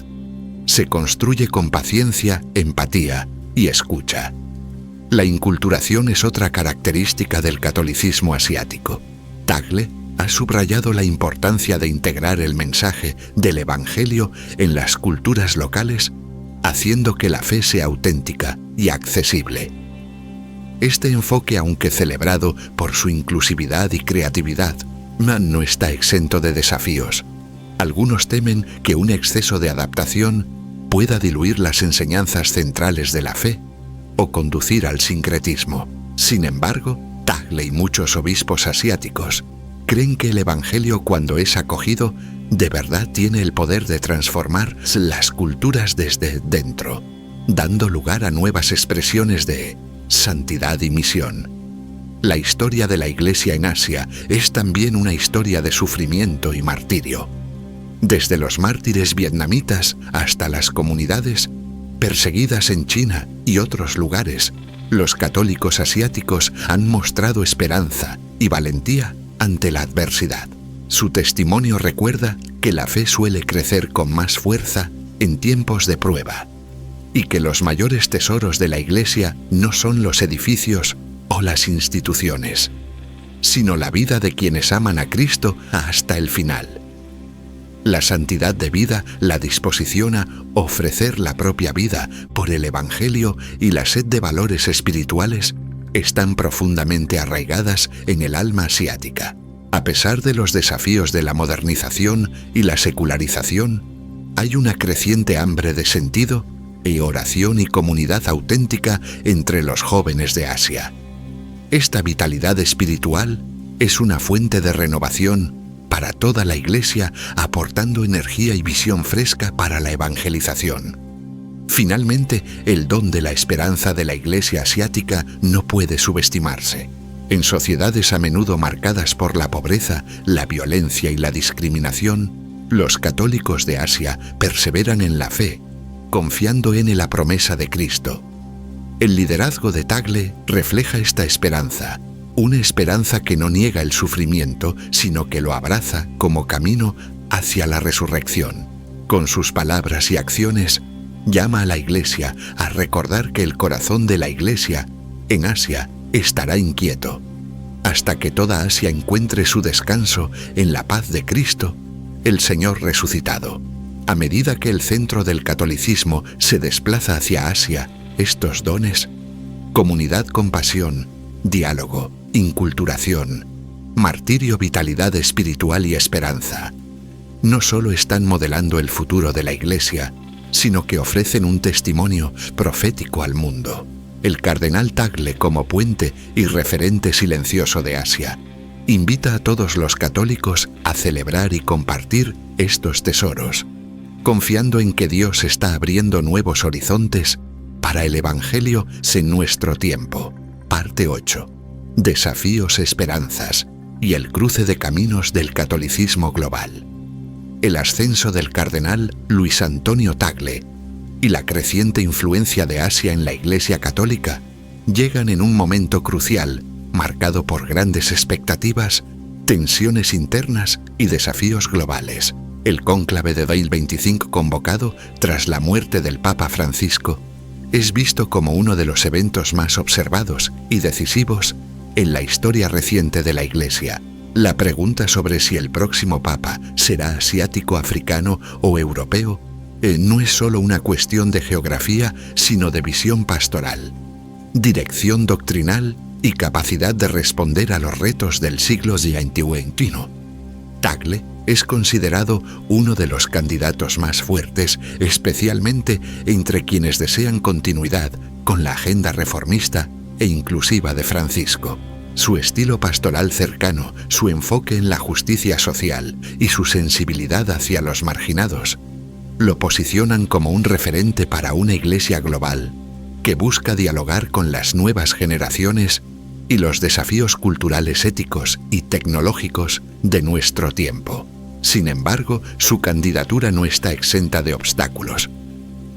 se construye con paciencia, empatía y escucha. La inculturación es otra característica del catolicismo asiático. Tagle ha subrayado la importancia de integrar el mensaje del Evangelio en las culturas locales, haciendo que la fe sea auténtica y accesible. Este enfoque, aunque celebrado por su inclusividad y creatividad, no está exento de desafíos. Algunos temen que un exceso de adaptación pueda diluir las enseñanzas centrales de la fe o conducir al sincretismo. Sin embargo, Tagle y muchos obispos asiáticos creen que el Evangelio, cuando es acogido, de verdad tiene el poder de transformar las culturas desde dentro, dando lugar a nuevas expresiones de santidad y misión. La historia de la Iglesia en Asia es también una historia de sufrimiento y martirio. Desde los mártires vietnamitas hasta las comunidades perseguidas en China y otros lugares, los católicos asiáticos han mostrado esperanza y valentía ante la adversidad. Su testimonio recuerda que la fe suele crecer con más fuerza en tiempos de prueba y que los mayores tesoros de la Iglesia no son los edificios o las instituciones, sino la vida de quienes aman a Cristo hasta el final. La santidad de vida, la disposición a ofrecer la propia vida por el Evangelio y la sed de valores espirituales están profundamente arraigadas en el alma asiática. A pesar de los desafíos de la modernización y la secularización, hay una creciente hambre de sentido y oración y comunidad auténtica entre los jóvenes de Asia. Esta vitalidad espiritual es una fuente de renovación para toda la Iglesia, aportando energía y visión fresca para la evangelización. Finalmente, el don de la esperanza de la Iglesia asiática no puede subestimarse. En sociedades a menudo marcadas por la pobreza, la violencia y la discriminación, los católicos de Asia perseveran en la fe, confiando en la promesa de Cristo. El liderazgo de Tagle refleja esta esperanza, una esperanza que no niega el sufrimiento, sino que lo abraza como camino hacia la resurrección. Con sus palabras y acciones, llama a la Iglesia a recordar que el corazón de la Iglesia en Asia estará inquieto, hasta que toda Asia encuentre su descanso en la paz de Cristo, el Señor resucitado. A medida que el centro del catolicismo se desplaza hacia Asia, estos dones, comunidad con pasión, diálogo, inculturación, martirio, vitalidad espiritual y esperanza, no solo están modelando el futuro de la Iglesia, sino que ofrecen un testimonio profético al mundo. El cardenal Tagle, como puente y referente silencioso de Asia, invita a todos los católicos a celebrar y compartir estos tesoros, confiando en que Dios está abriendo nuevos horizontes para el Evangelio en nuestro tiempo. Parte 8. Desafíos, esperanzas y el cruce de caminos del catolicismo global. El ascenso del cardenal Luis Antonio Tagle y la creciente influencia de Asia en la Iglesia Católica llegan en un momento crucial, marcado por grandes expectativas, tensiones internas y desafíos globales. El cónclave de 2025 convocado tras la muerte del Papa Francisco es visto como uno de los eventos más observados y decisivos en la historia reciente de la Iglesia. La pregunta sobre si el próximo Papa será asiático, africano o europeo no es solo una cuestión de geografía, sino de visión pastoral, dirección doctrinal y capacidad de responder a los retos del siglo XXI. Tagle es considerado uno de los candidatos más fuertes, especialmente entre quienes desean continuidad con la agenda reformista e inclusiva de Francisco. Su estilo pastoral cercano, su enfoque en la justicia social y su sensibilidad hacia los marginados lo posicionan como un referente para una iglesia global que busca dialogar con las nuevas generaciones y los desafíos culturales, éticos y tecnológicos de nuestro tiempo. Sin embargo, su candidatura no está exenta de obstáculos.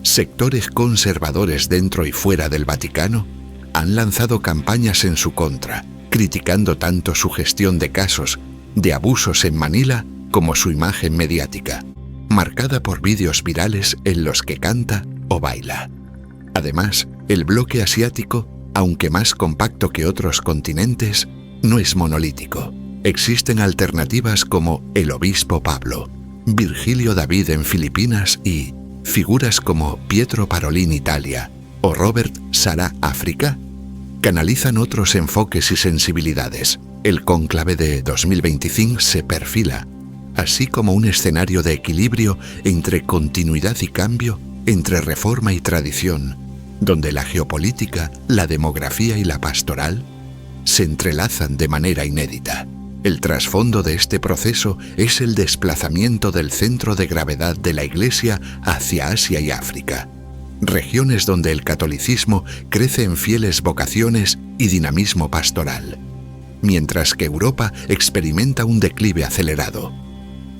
Sectores conservadores dentro y fuera del Vaticano han lanzado campañas en su contra, criticando tanto su gestión de casos de abusos en Manila como su imagen mediática, marcada por vídeos virales en los que canta o baila. Además, el bloque asiático, aunque más compacto que otros continentes, no es monolítico. Existen alternativas como el obispo Pablo, Virgilio David en Filipinas y figuras como Pietro Parolin Italia o Robert Sara África canalizan otros enfoques y sensibilidades. El cónclave de 2025 se perfila así como un escenario de equilibrio entre continuidad y cambio, entre reforma y tradición, donde la geopolítica, la demografía y la pastoral se entrelazan de manera inédita. El trasfondo de este proceso es el desplazamiento del centro de gravedad de la Iglesia hacia Asia y África, regiones donde el catolicismo crece en fieles vocaciones y dinamismo pastoral, mientras que Europa experimenta un declive acelerado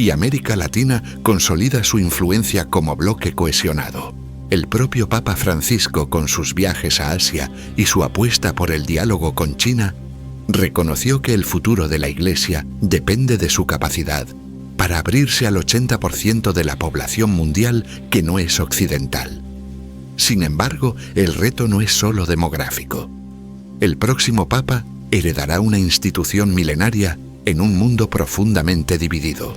y América Latina consolida su influencia como bloque cohesionado. El propio Papa Francisco, con sus viajes a Asia y su apuesta por el diálogo con China, reconoció que el futuro de la Iglesia depende de su capacidad para abrirse al 80% de la población mundial que no es occidental. Sin embargo, el reto no es solo demográfico. El próximo Papa heredará una institución milenaria en un mundo profundamente dividido,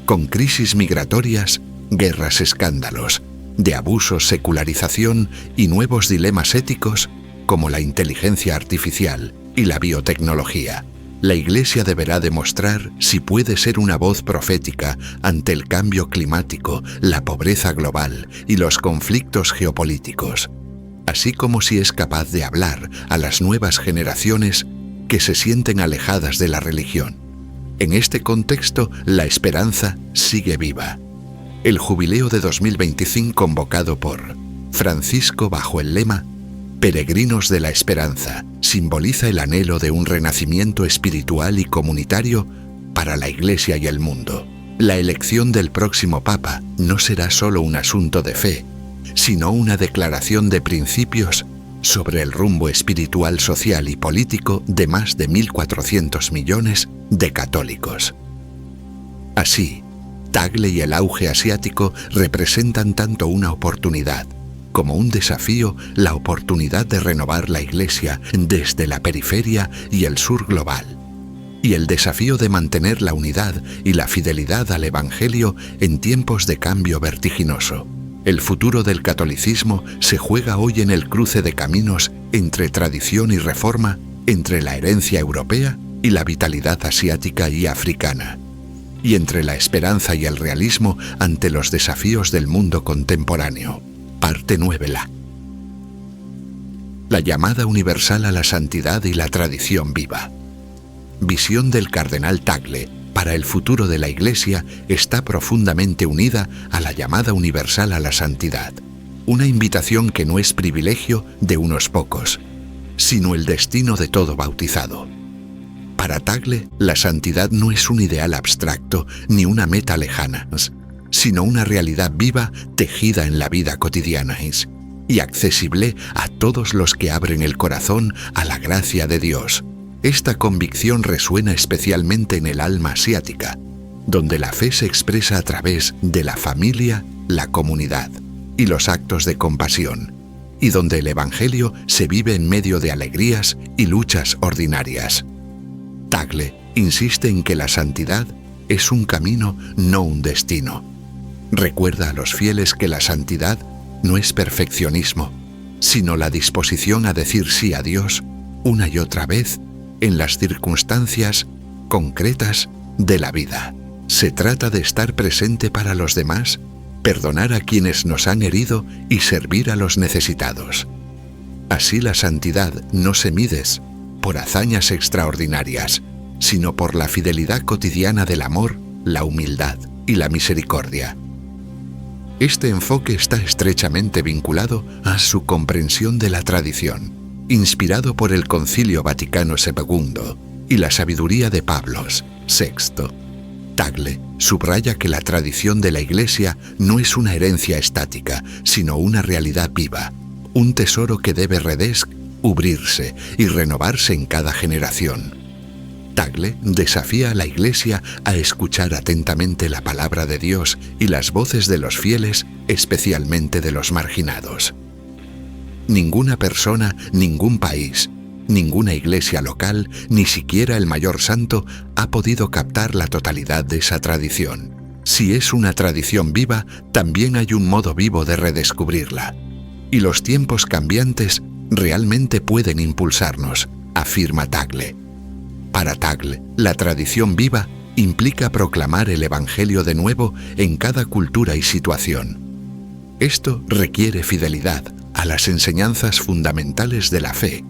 con crisis migratorias, guerras, escándalos, de abusos, secularización y nuevos dilemas éticos como la inteligencia artificial y la biotecnología. La Iglesia deberá demostrar si puede ser una voz profética ante el cambio climático, la pobreza global y los conflictos geopolíticos, así como si es capaz de hablar a las nuevas generaciones que se sienten alejadas de la religión. En este contexto, la esperanza sigue viva. El jubileo de 2025 convocado por Francisco bajo el lema Peregrinos de la Esperanza simboliza el anhelo de un renacimiento espiritual y comunitario para la Iglesia y el mundo. La elección del próximo Papa no será solo un asunto de fe, sino una declaración de principios sobre el rumbo espiritual, social y político de más de 1.400 millones de católicos. Así, Tagle y el auge asiático representan tanto una oportunidad como un desafío, la oportunidad de renovar la Iglesia desde la periferia y el sur global, y el desafío de mantener la unidad y la fidelidad al Evangelio en tiempos de cambio vertiginoso. El futuro del catolicismo se juega hoy en el cruce de caminos entre tradición y reforma, entre la herencia europea y la vitalidad asiática y africana, y entre la esperanza y el realismo ante los desafíos del mundo contemporáneo. Parte 9. La llamada universal a la santidad y la tradición viva. Visión del cardenal Tagle para el futuro de la Iglesia está profundamente unida a la llamada universal a la santidad, una invitación que no es privilegio de unos pocos, sino el destino de todo bautizado. Para Tagle, la santidad no es un ideal abstracto ni una meta lejana, sino una realidad viva tejida en la vida cotidiana y accesible a todos los que abren el corazón a la gracia de Dios. Esta convicción resuena especialmente en el alma asiática, donde la fe se expresa a través de la familia, la comunidad y los actos de compasión, y donde el Evangelio se vive en medio de alegrías y luchas ordinarias. Tagle insiste en que la santidad es un camino, no un destino. Recuerda a los fieles que la santidad no es perfeccionismo, sino la disposición a decir sí a Dios una y otra vez en las circunstancias concretas de la vida. Se trata de estar presente para los demás, perdonar a quienes nos han herido y servir a los necesitados. Así la santidad no se mide por hazañas extraordinarias, sino por la fidelidad cotidiana del amor, la humildad y la misericordia. Este enfoque está estrechamente vinculado a su comprensión de la tradición, inspirado por el Concilio Vaticano II y la sabiduría de Pablo VI. Tagle subraya que la tradición de la Iglesia no es una herencia estática, sino una realidad viva, un tesoro que debe redescubrirse y renovarse en cada generación. Tagle desafía a la Iglesia a escuchar atentamente la palabra de Dios y las voces de los fieles, especialmente de los marginados. Ninguna persona, ningún país, ninguna iglesia local, ni siquiera el mayor santo, ha podido captar la totalidad de esa tradición. Si es una tradición viva, también hay un modo vivo de redescubrirla. Y los tiempos cambiantes realmente pueden impulsarnos, afirma Tagle. Para Tagle, la tradición viva implica proclamar el Evangelio de nuevo en cada cultura y situación. Esto requiere fidelidad a las enseñanzas fundamentales de la fe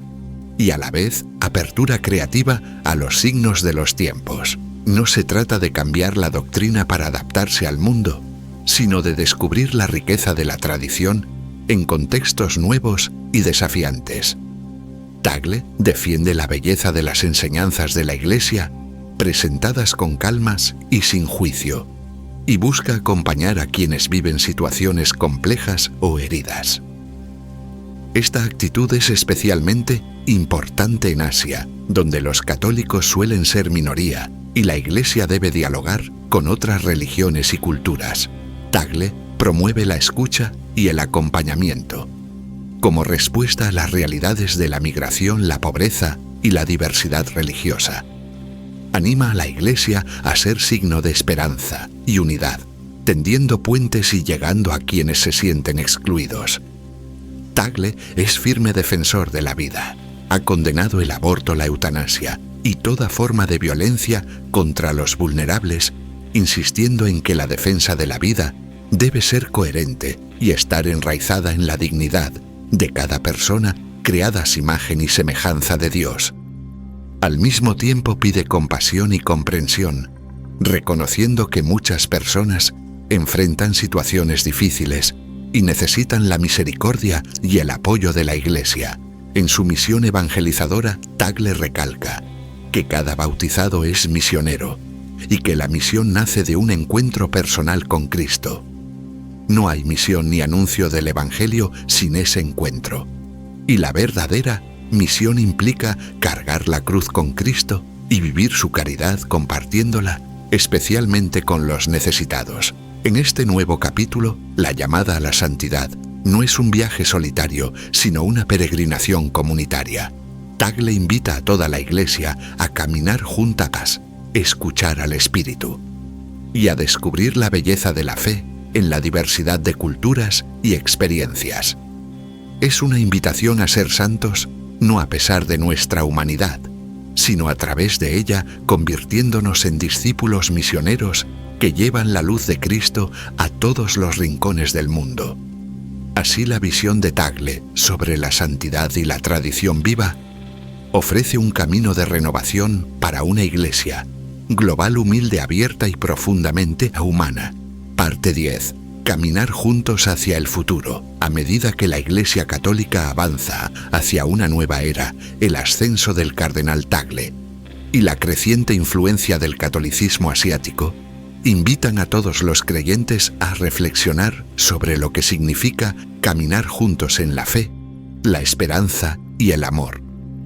y a la vez apertura creativa a los signos de los tiempos. No se trata de cambiar la doctrina para adaptarse al mundo, sino de descubrir la riqueza de la tradición en contextos nuevos y desafiantes. Tagle defiende la belleza de las enseñanzas de la Iglesia, presentadas con calmas y sin juicio, y busca acompañar a quienes viven situaciones complejas o heridas. Esta actitud es especialmente importante en Asia, donde los católicos suelen ser minoría y la Iglesia debe dialogar con otras religiones y culturas. Tagle promueve la escucha y el acompañamiento, como respuesta a las realidades de la migración, la pobreza y la diversidad religiosa. Anima a la Iglesia a ser signo de esperanza y unidad, tendiendo puentes y llegando a quienes se sienten excluidos. Tagle es firme defensor de la vida. Ha condenado el aborto, la eutanasia y toda forma de violencia contra los vulnerables, insistiendo en que la defensa de la vida debe ser coherente y estar enraizada en la dignidad de cada persona creada a imagen y semejanza de Dios. Al mismo tiempo pide compasión y comprensión, reconociendo que muchas personas enfrentan situaciones difíciles y necesitan la misericordia y el apoyo de la Iglesia. En su misión evangelizadora, Tagle recalca que cada bautizado es misionero y que la misión nace de un encuentro personal con Cristo. No hay misión ni anuncio del Evangelio sin ese encuentro. Y la verdadera misión implica cargar la cruz con Cristo y vivir su caridad compartiéndola, especialmente con los necesitados. En este nuevo capítulo, la llamada a la santidad no es un viaje solitario, sino una peregrinación comunitaria. Tagle invita a toda la Iglesia a caminar juntas, escuchar al Espíritu y a descubrir la belleza de la fe en la diversidad de culturas y experiencias. Es una invitación a ser santos, no a pesar de nuestra humanidad, sino a través de ella convirtiéndonos en discípulos misioneros que llevan la luz de Cristo a todos los rincones del mundo. Así la visión de Tagle sobre la santidad y la tradición viva ofrece un camino de renovación para una Iglesia Global humilde abierta y profundamente humana. Parte 10. Caminar juntos hacia el futuro, a medida que la Iglesia Católica avanza hacia una nueva era, el ascenso del Cardenal Tagle y la creciente influencia del catolicismo asiático, invitan a todos los creyentes a reflexionar sobre lo que significa caminar juntos en la fe, la esperanza y el amor.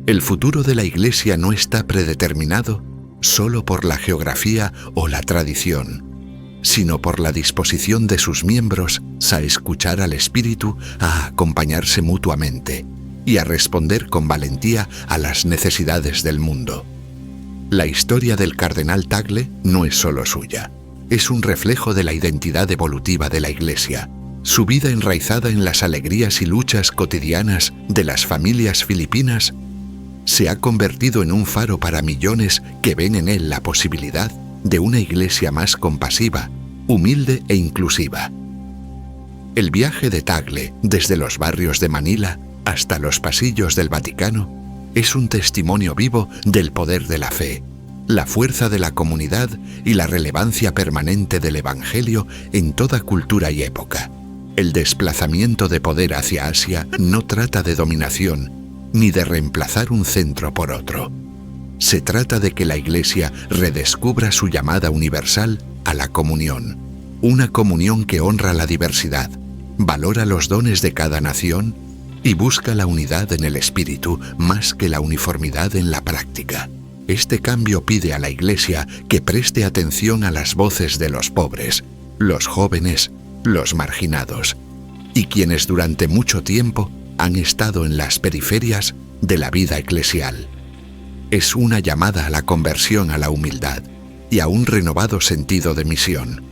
El futuro de la Iglesia no está predeterminado solo por la geografía o la tradición, sino por la disposición de sus miembros a escuchar al Espíritu, a acompañarse mutuamente y a responder con valentía a las necesidades del mundo. La historia del Cardenal Tagle no es solo suya, es un reflejo de la identidad evolutiva de la Iglesia. Su vida enraizada en las alegrías y luchas cotidianas de las familias filipinas se ha convertido en un faro para millones que ven en él la posibilidad de una Iglesia más compasiva, humilde e inclusiva. El viaje de Tagle, desde los barrios de Manila hasta los pasillos del Vaticano, es un testimonio vivo del poder de la fe, la fuerza de la comunidad y la relevancia permanente del Evangelio en toda cultura y época. El desplazamiento de poder hacia Asia no trata de dominación ni de reemplazar un centro por otro. Se trata de que la Iglesia redescubra su llamada universal a la comunión, una comunión que honra la diversidad, valora los dones de cada nación y busca la unidad en el espíritu más que la uniformidad en la práctica. Este cambio pide a la Iglesia que preste atención a las voces de los pobres, los jóvenes, los marginados y quienes durante mucho tiempo han estado en las periferias de la vida eclesial. Es una llamada a la conversión a la humildad y a un renovado sentido de misión.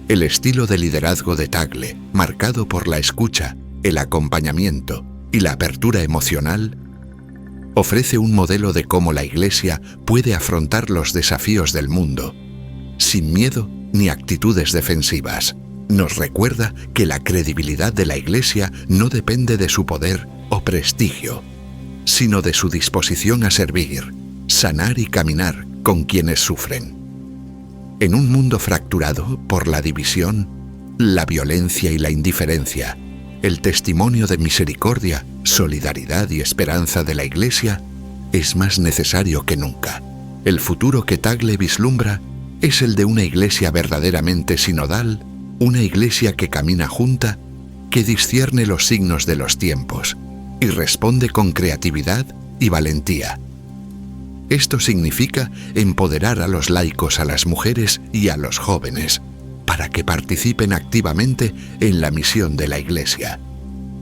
El estilo de liderazgo de Tagle, marcado por la escucha, el acompañamiento y la apertura emocional, ofrece un modelo de cómo la Iglesia puede afrontar los desafíos del mundo, sin miedo ni actitudes defensivas. Nos recuerda que la credibilidad de la Iglesia no depende de su poder o prestigio, sino de su disposición a servir, sanar y caminar con quienes sufren. En un mundo fracturado por la división, la violencia y la indiferencia, el testimonio de misericordia, solidaridad y esperanza de la Iglesia es más necesario que nunca. El futuro que Tagle vislumbra es el de una Iglesia verdaderamente sinodal, una Iglesia que camina junta, que discierne los signos de los tiempos y responde con creatividad y valentía. Esto significa empoderar a los laicos, a las mujeres y a los jóvenes, para que participen activamente en la misión de la Iglesia.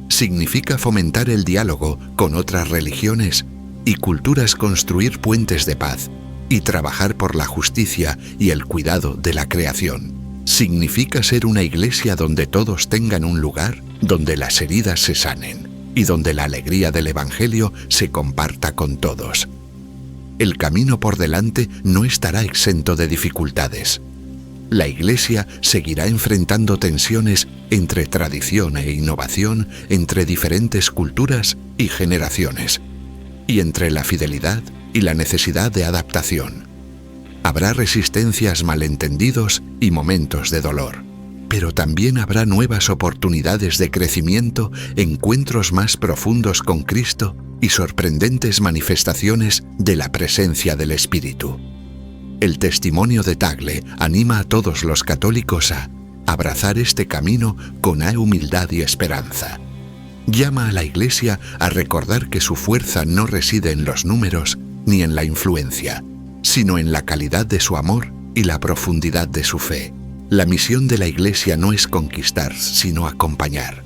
Significa fomentar el diálogo con otras religiones y culturas, construir puentes de paz y trabajar por la justicia y el cuidado de la creación. Significa ser una Iglesia donde todos tengan un lugar, donde las heridas se sanen y donde la alegría del Evangelio se comparta con todos. El camino por delante no estará exento de dificultades. La Iglesia seguirá enfrentando tensiones entre tradición e innovación, entre diferentes culturas y generaciones, y entre la fidelidad y la necesidad de adaptación. Habrá resistencias, malentendidos y momentos de dolor, pero también habrá nuevas oportunidades de crecimiento, encuentros más profundos con Cristo y sorprendentes manifestaciones de la presencia del Espíritu. El testimonio de Tagle anima a todos los católicos a abrazar este camino con humildad y esperanza. Llama a la Iglesia a recordar que su fuerza no reside en los números ni en la influencia, sino en la calidad de su amor y la profundidad de su fe. La misión de la Iglesia no es conquistar, sino acompañar.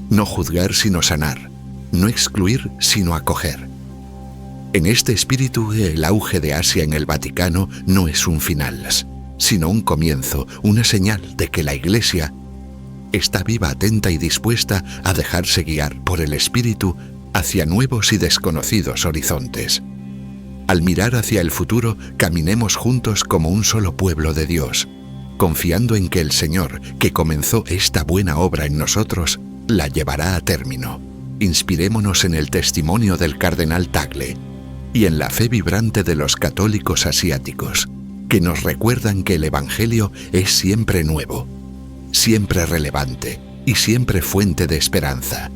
No juzgar, sino sanar. No excluir, sino acoger. En este espíritu, el auge de Asia en el Vaticano no es un final, sino un comienzo, una señal de que la Iglesia está viva, atenta y dispuesta a dejarse guiar por el Espíritu hacia nuevos y desconocidos horizontes. Al mirar hacia el futuro, caminemos juntos como un solo pueblo de Dios, confiando en que el Señor, que comenzó esta buena obra en nosotros, la llevará a término. Inspirémonos en el testimonio del Cardenal Tagle y en la fe vibrante de los católicos asiáticos, que nos recuerdan que el Evangelio es siempre nuevo, siempre relevante y siempre fuente de esperanza.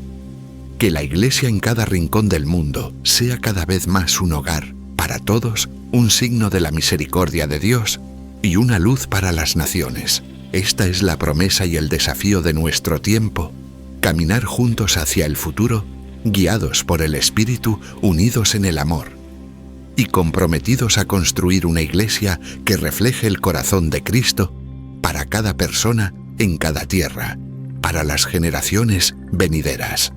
Que la Iglesia en cada rincón del mundo sea cada vez más un hogar para todos, un signo de la misericordia de Dios y una luz para las naciones. Esta es la promesa y el desafío de nuestro tiempo: caminar juntos hacia el futuro, guiados por el Espíritu, unidos en el amor y comprometidos a construir una Iglesia que refleje el corazón de Cristo para cada persona en cada tierra, para las generaciones venideras.